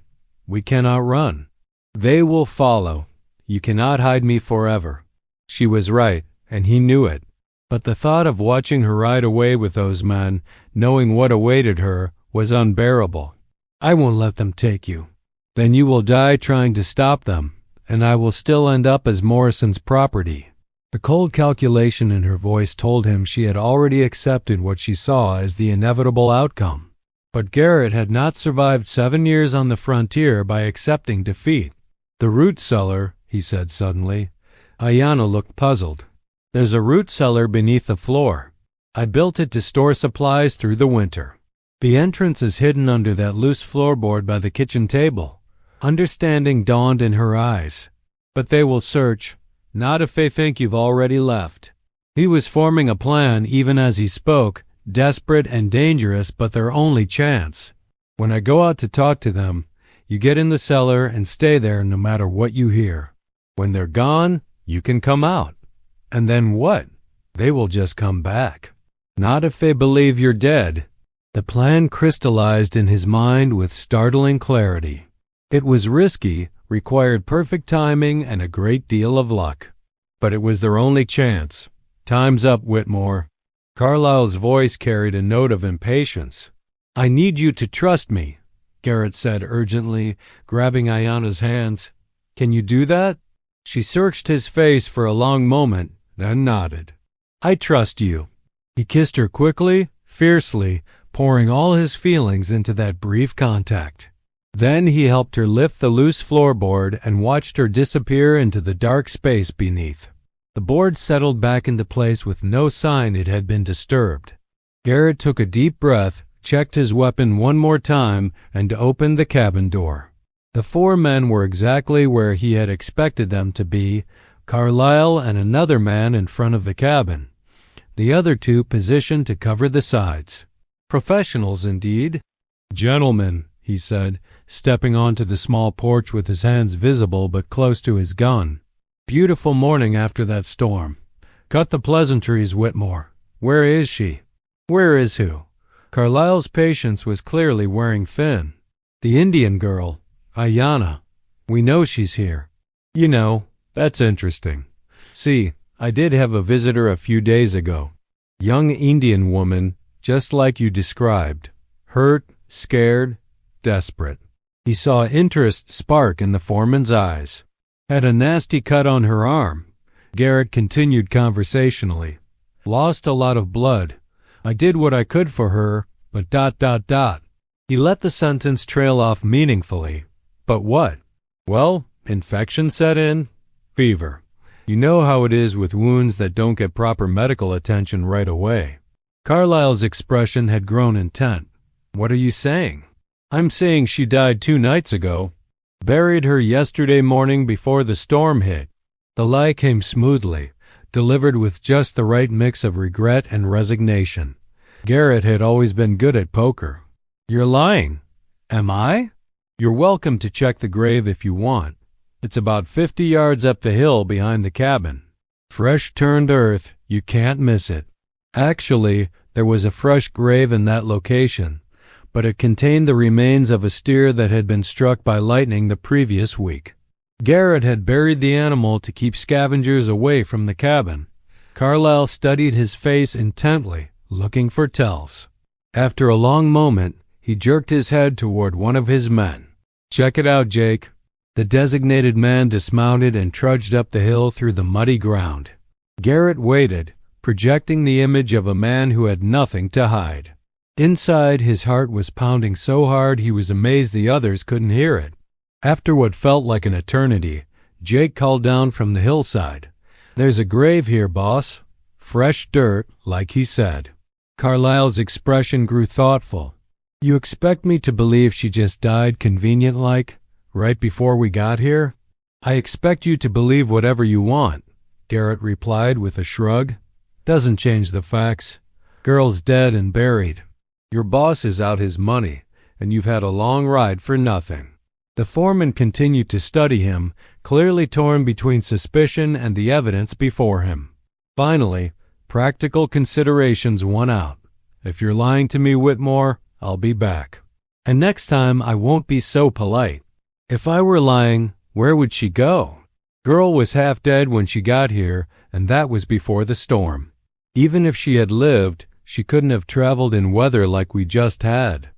"We cannot run. They will follow. You cannot hide me forever." She was right, and he knew it. But the thought of watching her ride away with those men, knowing what awaited her, was unbearable. "I won't let them take you." "Then you will die trying to stop them, and I will still end up as Morrison's property." The cold calculation in her voice told him she had already accepted what she saw as the inevitable outcome. But Garrett had not survived 7 years on the frontier by accepting defeat. "The root cellar," he said suddenly. Ayanna looked puzzled. "There's a root cellar beneath the floor. I built it to store supplies through the winter. The entrance is hidden under that loose floorboard by the kitchen table." Understanding dawned in her eyes. "But they will search, not if they think you've already left." He was forming a plan even as he spoke, desperate and dangerous, but their only chance. "When I go out to talk to them, you get in the cellar and stay there no matter what you hear. When they're gone, you can come out. And then what? They will just come back. Not if they believe you're dead." The plan crystallized in his mind with startling clarity. It was risky, required perfect timing and a great deal of luck. But it was their only chance. "Time's up, Whitmore." Carlyle's voice carried a note of impatience. "I need you to trust me," Garrett said urgently, grabbing Ayanna's hands. "Can you do that?" She searched his face for a long moment, then nodded. "I trust you." He kissed her quickly, fiercely, pouring all his feelings into that brief contact. Then he helped her lift the loose floorboard and watched her disappear into the dark space beneath. The board settled back into place with no sign it had been disturbed. Garrett took a deep breath, checked his weapon one more time, and opened the cabin door. The 4 men were exactly where he had expected them to be, Carlyle and another man in front of the cabin, the other 2 positioned to cover the sides. Professionals indeed. "Gentlemen," he said, stepping onto the small porch with his hands visible but close to his gun. "Beautiful morning after that storm. Cut the pleasantries, Whitmore. Where is she?" "Where is who?" Carlyle's patience was clearly wearing thin. "The Indian girl, Ayanna. We know she's here." "You know, that's interesting. See, I did have a visitor a few days ago. Young Indian woman, just like you described. Hurt, scared, desperate." He saw interest spark in the foreman's eyes. "Had a nasty cut on her arm." Garrett continued conversationally. "Lost a lot of blood. I did what I could for her, but ... He let the sentence trail off meaningfully. "But what?" "Well, infection set in. Fever. You know how it is with wounds that don't get proper medical attention right away." Carlyle's expression had grown intent. "What are you saying?" "I'm saying she died 2 nights ago. Buried her yesterday morning before the storm hit." The lie came smoothly, delivered with just the right mix of regret and resignation. Garrett had always been good at poker. "You're lying." "Am I?" "You're welcome to check the grave if you want." It's about 50 yards up the hill behind the cabin. Fresh turned earth, you can't miss it. Actually, there was a fresh grave in that location, but it contained the remains of a steer that had been struck by lightning the previous week. Garrett had buried the animal to keep scavengers away from the cabin. Carlyle studied his face intently, looking for tells. After a long moment, he jerked his head toward one of his men. "Check it out, Jake." The designated man dismounted and trudged up the hill through the muddy ground. Garrett waited, projecting the image of a man who had nothing to hide. Inside, his heart was pounding so hard he was amazed the others couldn't hear it. After what felt like an eternity, Jake called down from the hillside, "There's a grave here, boss. Fresh dirt, like he said." Carlyle's expression grew thoughtful. "You expect me to believe she just died convenient-like, right before we got here?" "I expect you to believe whatever you want," Garrett replied with a shrug. "Doesn't change the facts. Girl's dead and buried. Your boss is out his money, and you've had a long ride for nothing." The foreman continued to study him, clearly torn between suspicion and the evidence before him. Finally, practical considerations won out. "If you're lying to me, Whitmore, I'll be back. And next time I won't be so polite. If I were lying, where would she go? Girl was half dead when she got here, and that was before the storm. Even if she had lived, she couldn't have traveled in weather like we just had."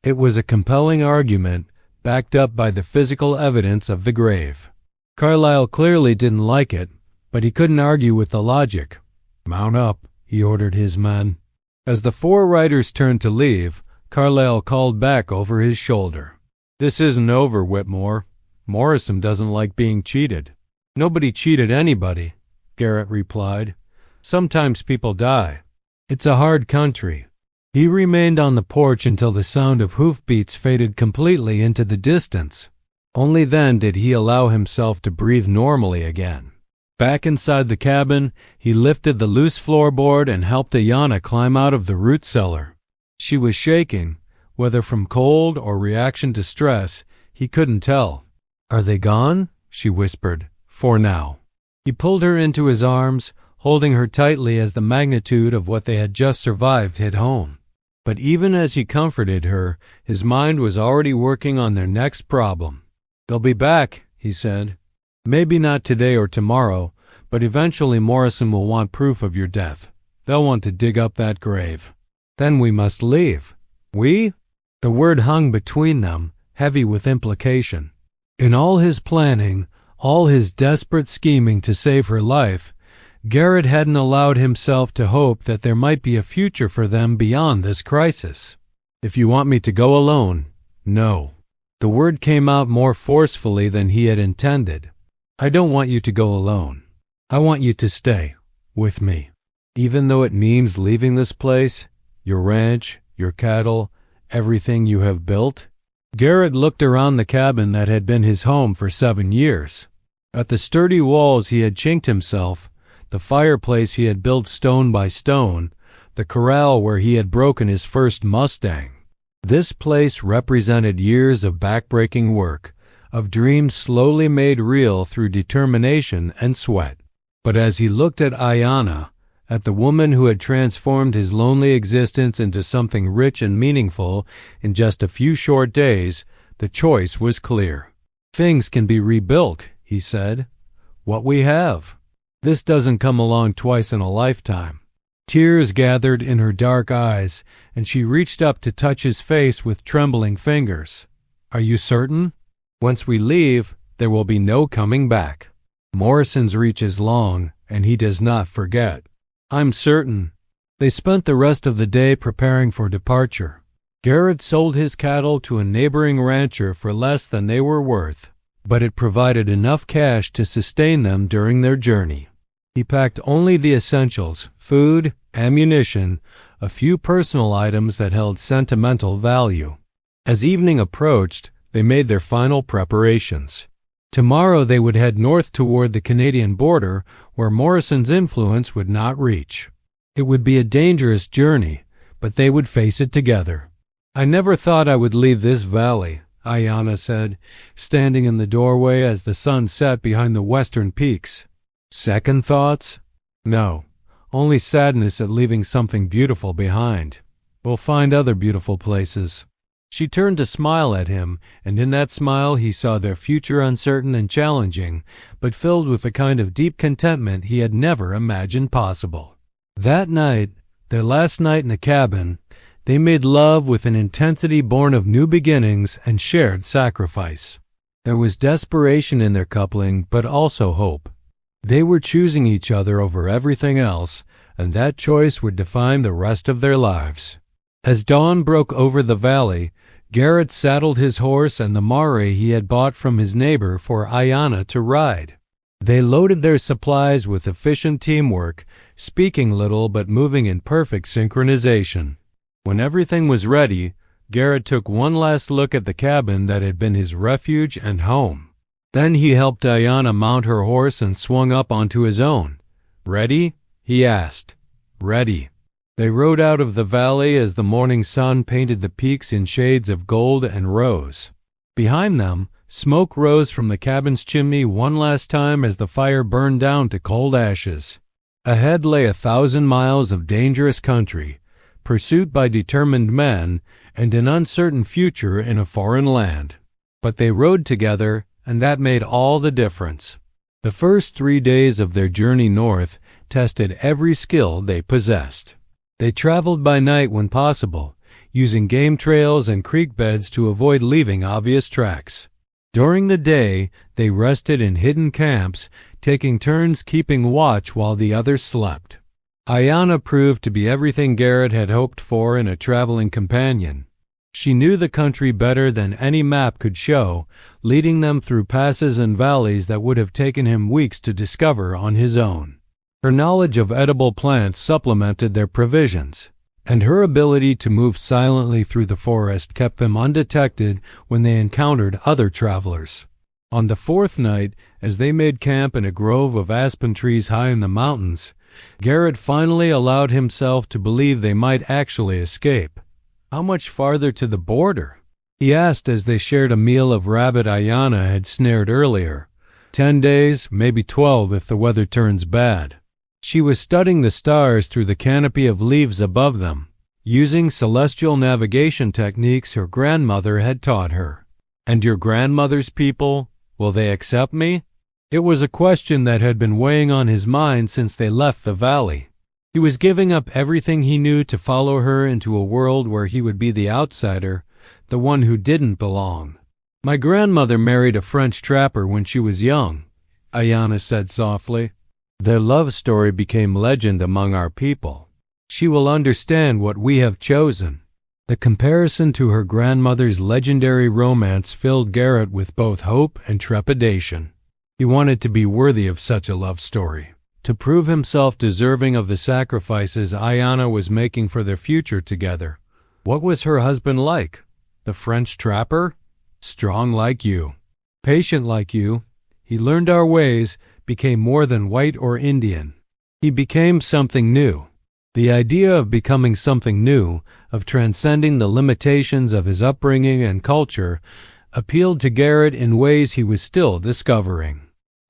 It was a compelling argument, backed up by the physical evidence of the grave. Carlyle clearly didn't like it, but he couldn't argue with the logic. "Mount up," he ordered his men. As the four riders turned to leave, Carlyle called back over his shoulder, "This isn't over, Whitmore. Morrison doesn't like being cheated." "Nobody cheated anybody," Garrett replied. "Sometimes people die. It's a hard country." He remained on the porch until the sound of hoofbeats faded completely into the distance. Only then did he allow himself to breathe normally again. Back inside the cabin, he lifted the loose floorboard and helped Ayanna climb out of the root cellar. She was shaking, whether from cold or reaction to stress, he couldn't tell. "Are they gone?" she whispered, "for now." He pulled her into his arms, holding her tightly as the magnitude of what they had just survived hit home. But even as he comforted her, his mind was already working on their next problem. "They'll be back," he said. "Maybe not today or tomorrow, but eventually Morrison will want proof of your death. They'll want to dig up that grave. Then we must leave." "We?" The word hung between them, heavy with implication. In all his planning, all his desperate scheming to save her life, Garrett hadn't allowed himself to hope that there might be a future for them beyond this crisis. "If you want me to go alone, no." The word came out more forcefully than he had intended. "I don't want you to go alone. I want you to stay with me. Even though it means leaving this place, your ranch, your cattle, everything you have built." Garrett looked around the cabin that had been his home for 7 years. At the sturdy walls he had chinked himself, the fireplace he had built stone by stone, the corral where he had broken his first Mustang. This place represented years of backbreaking work, of dreams slowly made real through determination and sweat. But as he looked at Ayanna, at the woman who had transformed his lonely existence into something rich and meaningful in just a few short days, the choice was clear. "Things can be rebuilt," he said. "What we have. This doesn't come along twice in a lifetime." Tears gathered in her dark eyes, and she reached up to touch his face with trembling fingers. "Are you certain? Once we leave, there will be no coming back. Morrison's reach is long, and he does not forget." "I'm certain." They spent the rest of the day preparing for departure. Garrett sold his cattle to a neighboring rancher for less than they were worth, but it provided enough cash to sustain them during their journey. He packed only the essentials: food, ammunition, a few personal items that held sentimental value. As evening approached, they made their final preparations. Tomorrow they would head north toward the Canadian border, where Morrison's influence would not reach. It would be a dangerous journey, but they would face it together. "I never thought I would leave this valley," Ayana said, standing in the doorway as the sun set behind the western peaks. Second thoughts? No, only sadness at leaving something beautiful behind. We'll find other beautiful places. She turned to smile at him, and in that smile he saw their future uncertain and challenging, but filled with a kind of deep contentment he had never imagined possible. That night, their last night in the cabin, they made love with an intensity born of new beginnings and shared sacrifice. There was desperation in their coupling, but also hope. They were choosing each other over everything else, and that choice would define the rest of their lives. As dawn broke over the valley, Garrett saddled his horse and the mare he had bought from his neighbor for Ayana to ride. They loaded their supplies with efficient teamwork, speaking little but moving in perfect synchronization. When everything was ready, Garrett took one last look at the cabin that had been his refuge and home. Then he helped Ayana mount her horse and swung up onto his own. "Ready?" he asked. "Ready." They rode out of the valley as the morning sun painted the peaks in shades of gold and rose. Behind them, smoke rose from the cabin's chimney one last time as the fire burned down to cold ashes. Ahead lay 1,000 miles of dangerous country, pursuit by determined men, and an uncertain future in a foreign land. But they rode together, and that made all the difference. The first 3 days of their journey north tested every skill they possessed. They traveled by night when possible, using game trails and creek beds to avoid leaving obvious tracks. During the day, they rested in hidden camps, taking turns keeping watch while the others slept. Ayana proved to be everything Garrett had hoped for in a traveling companion. She knew the country better than any map could show, leading them through passes and valleys that would have taken him weeks to discover on his own. Her knowledge of edible plants supplemented their provisions, and her ability to move silently through the forest kept them undetected when they encountered other travelers. On the fourth night, as they made camp in a grove of aspen trees high in the mountains, Garrett finally allowed himself to believe they might actually escape. "How much farther to the border?" he asked as they shared a meal of rabbit Ayana had snared earlier. 10 days, maybe 12 if the weather turns bad. She was studying the stars through the canopy of leaves above them, using celestial navigation techniques her grandmother had taught her. "And your grandmother's people, will they accept me?" It was a question that had been weighing on his mind since they left the valley. He was giving up everything he knew to follow her into a world where he would be the outsider, the one who didn't belong. "My grandmother married a French trapper when she was young," Ayana said softly. "Their love story became legend among our people. She will understand what we have chosen." The comparison to her grandmother's legendary romance filled Garrett with both hope and trepidation. He wanted to be worthy of such a love story, to prove himself deserving of the sacrifices Ayana was making for their future together. What was her husband like? The French trapper? Strong like you. Patient like you. He learned our ways, became more than white or Indian. He became something new. The idea of becoming something new, of transcending the limitations of his upbringing and culture, appealed to Garrett in ways he was still discovering.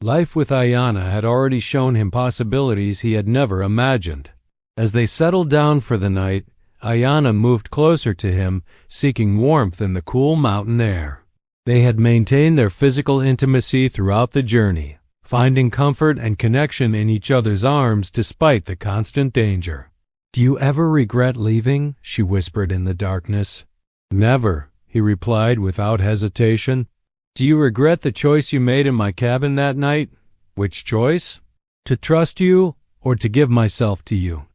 Life with Ayana had already shown him possibilities he had never imagined. As they settled down for the night, Ayana moved closer to him, seeking warmth in the cool mountain air. They had maintained their physical intimacy throughout the journey, finding comfort and connection in each other's arms despite the constant danger. "Do you ever regret leaving?" she whispered in the darkness. "Never," he replied without hesitation. "Do you regret the choice you made in my cabin that night?" "Which choice?" "To trust you or to give myself to you?"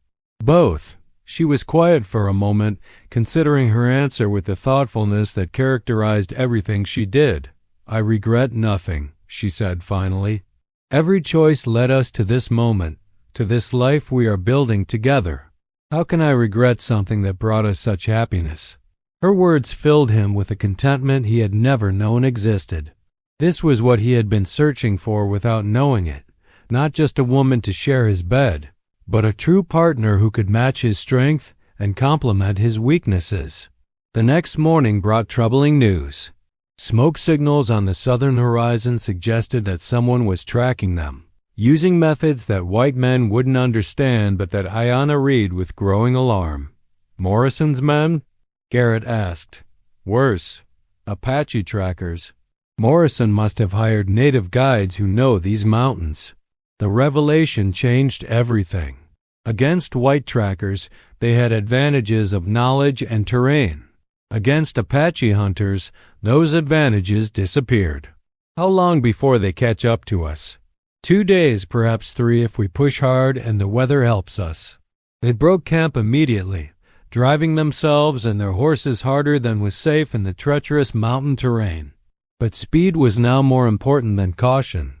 "Both." She was quiet for a moment, considering her answer with the thoughtfulness that characterized everything she did. "I regret nothing," she said finally. "Every choice led us to this moment, to this life we are building together. How can I regret something that brought us such happiness?" Her words filled him with a contentment he had never known existed. This was what he had been searching for without knowing it, not just a woman to share his bed, but a true partner who could match his strength and complement his weaknesses. The next morning brought troubling news. Smoke signals on the southern horizon suggested that someone was tracking them, using methods that white men wouldn't understand but that Ayanna read with growing alarm. Morrison's men? Garrett asked. Worse, Apache trackers. Morrison must have hired native guides who know these mountains. The revelation changed everything. Against white trackers, they had advantages of knowledge and terrain. Against Apache hunters, those advantages disappeared. How long before they catch up to us? 2 days, perhaps 3 if we push hard and the weather helps us. They broke camp immediately, driving themselves and their horses harder than was safe in the treacherous mountain terrain. But speed was now more important than caution.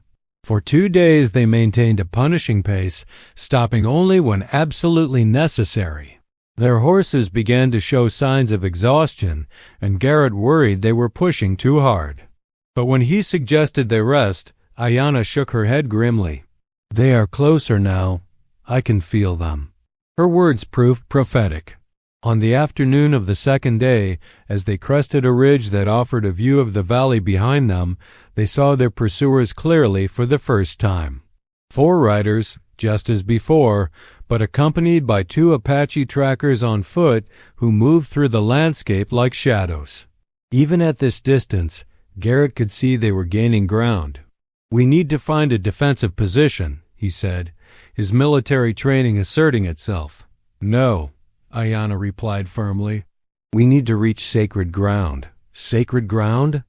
For 2 days they maintained a punishing pace, stopping only when absolutely necessary. Their horses began to show signs of exhaustion, and Garrett worried they were pushing too hard. But when he suggested they rest, Ayanna shook her head grimly. They are closer now. I can feel them. Her words proved prophetic. On the afternoon of the second day, as they crested a ridge that offered a view of the valley behind them, they saw their pursuers clearly for the first time. 4 riders, just as before, but accompanied by 2 Apache trackers on foot who moved through the landscape like shadows. Even at this distance, Garrett could see they were gaining ground. We need to find a defensive position, he said, his military training asserting itself. No, Ayanna replied firmly. We need to reach sacred ground. Sacred ground?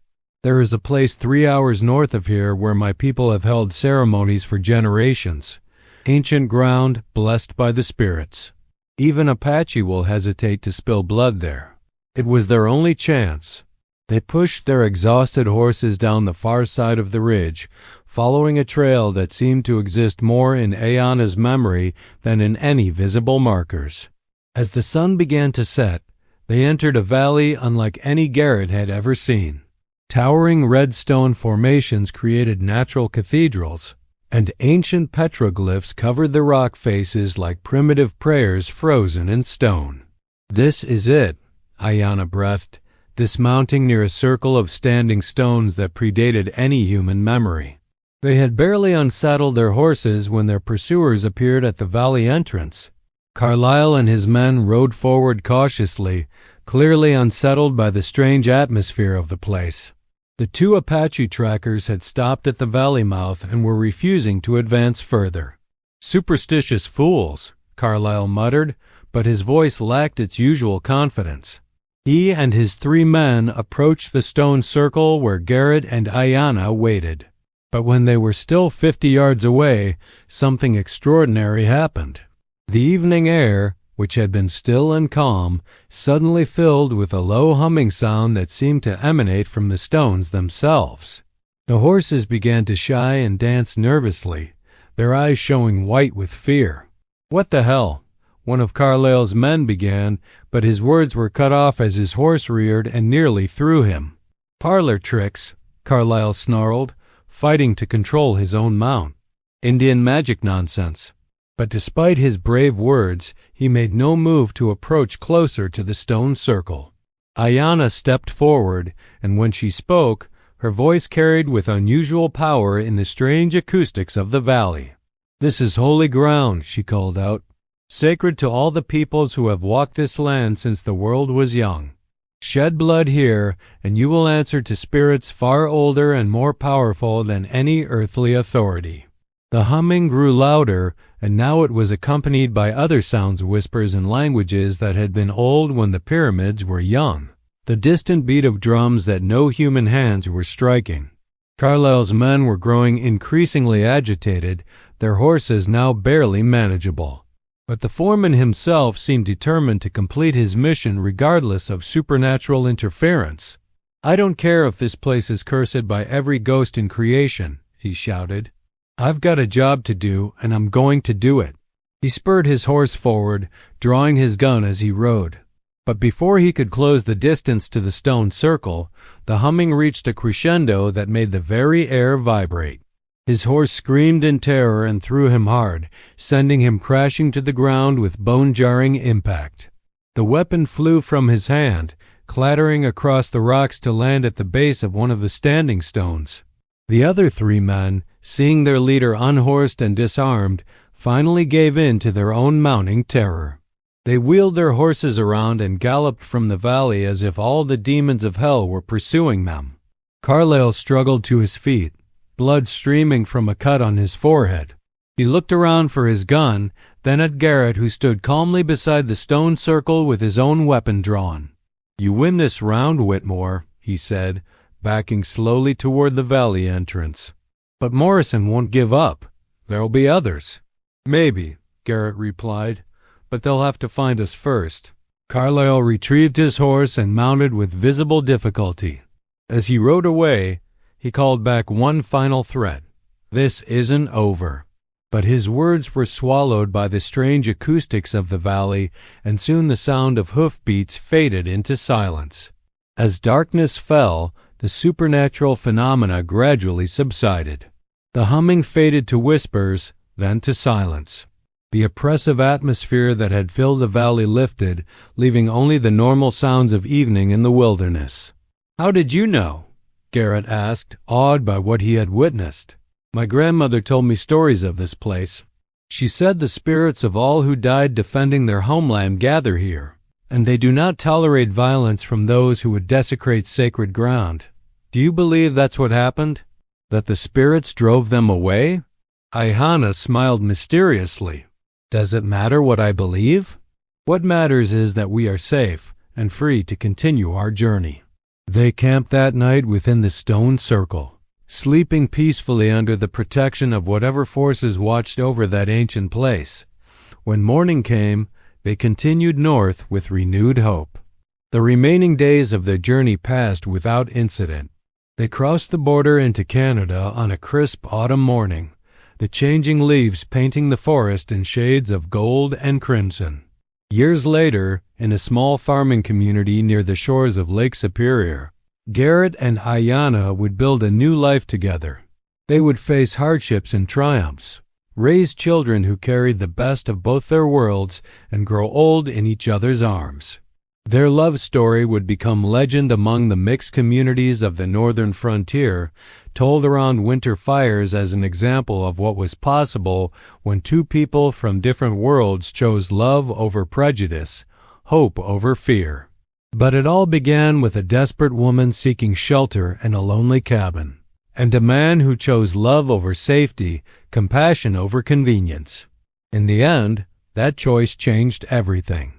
There is a place 3 hours north of here where my people have held ceremonies for generations. Ancient ground blessed by the spirits. Even Apache will hesitate to spill blood there. It was their only chance. They pushed their exhausted horses down the far side of the ridge, following a trail that seemed to exist more in Ayanna's memory than in any visible markers. As the sun began to set, they entered a valley unlike any Garrett had ever seen. Towering red stone formations created natural cathedrals, and ancient petroglyphs covered the rock faces like primitive prayers frozen in stone. This is it, Ayanna breathed, dismounting near a circle of standing stones that predated any human memory. They had barely unsaddled their horses when their pursuers appeared at the valley entrance. Carlyle and his men rode forward cautiously, clearly unsettled by the strange atmosphere of the place. The 2 Apache trackers had stopped at the valley mouth and were refusing to advance further. Superstitious fools, Carlyle muttered, but his voice lacked its usual confidence. He and his 3 men approached the stone circle where Garrett and Ayanna waited. But when they were still 50 yards away, something extraordinary happened. The evening air, which had been still and calm, suddenly filled with a low humming sound that seemed to emanate from the stones themselves. The horses began to shy and dance nervously, their eyes showing white with fear. What the hell? One of Carlyle's men began, but his words were cut off as his horse reared and nearly threw him. Parlor tricks, Carlyle snarled, fighting to control his own mount. Indian magic nonsense. But despite his brave words, he made no move to approach closer to the stone circle. Ayanna stepped forward, and when she spoke, her voice carried with unusual power in the strange acoustics of the valley. This is holy ground, she called out, sacred to all the peoples who have walked this land since the world was young. Shed blood here, and you will answer to spirits far older and more powerful than any earthly authority. The humming grew louder, and now it was accompanied by other sounds, whispers, and languages that had been old when the pyramids were young. The distant beat of drums that no human hands were striking. Carlyle's men were growing increasingly agitated, their horses now barely manageable. But the foreman himself seemed determined to complete his mission regardless of supernatural interference. I don't care if this place is cursed by every ghost in creation, he shouted. I've got a job to do, and I'm going to do it. He spurred his horse forward, drawing his gun as he rode. But before he could close the distance to the stone circle, the humming reached a crescendo that made the very air vibrate. His horse screamed in terror and threw him hard, sending him crashing to the ground with bone-jarring impact. The weapon flew from his hand, clattering across the rocks to land at the base of one of the standing stones. The other 3 men, seeing their leader unhorsed and disarmed, finally gave in to their own mounting terror. They wheeled their horses around and galloped from the valley as if all the demons of hell were pursuing them. Carlyle struggled to his feet, blood streaming from a cut on his forehead. He looked around for his gun, then at Garrett, who stood calmly beside the stone circle with his own weapon drawn. "You win this round, Whitmore," he said, backing slowly toward the valley entrance. "But Morrison won't give up. There'll be others." "Maybe," Garrett replied, "but they'll have to find us first." Carlyle retrieved his horse and mounted with visible difficulty. As he rode away, he called back one final threat. "This isn't over." But his words were swallowed by the strange acoustics of the valley, and soon the sound of hoofbeats faded into silence. As darkness fell, the supernatural phenomena gradually subsided. The humming faded to whispers, then to silence. The oppressive atmosphere that had filled the valley lifted, leaving only the normal sounds of evening in the wilderness. "How did you know?" Garrett asked, awed by what he had witnessed. "My grandmother told me stories of this place. She said the spirits of all who died defending their homeland gather here, and they do not tolerate violence from those who would desecrate sacred ground. Do you believe that's what happened? That the spirits drove them away?" Aihana smiled mysteriously. "Does it matter what I believe? What matters is that we are safe and free to continue our journey." They camped that night within the stone circle, sleeping peacefully under the protection of whatever forces watched over that ancient place. When morning came, they continued north with renewed hope. The remaining days of their journey passed without incident. They crossed the border into Canada on a crisp autumn morning, the changing leaves painting the forest in shades of gold and crimson. Years later, in a small farming community near the shores of Lake Superior, Garrett and Aihana would build a new life together. They would face hardships and triumphs, raise children who carried the best of both their worlds, and grow old in each other's arms. Their love story would become legend among the mixed communities of the northern frontier, told around winter fires as an example of what was possible when 2 people from different worlds chose love over prejudice, hope over fear. But it all began with a desperate woman seeking shelter in a lonely cabin, and a man who chose love over safety, compassion over convenience. In the end, that choice changed everything.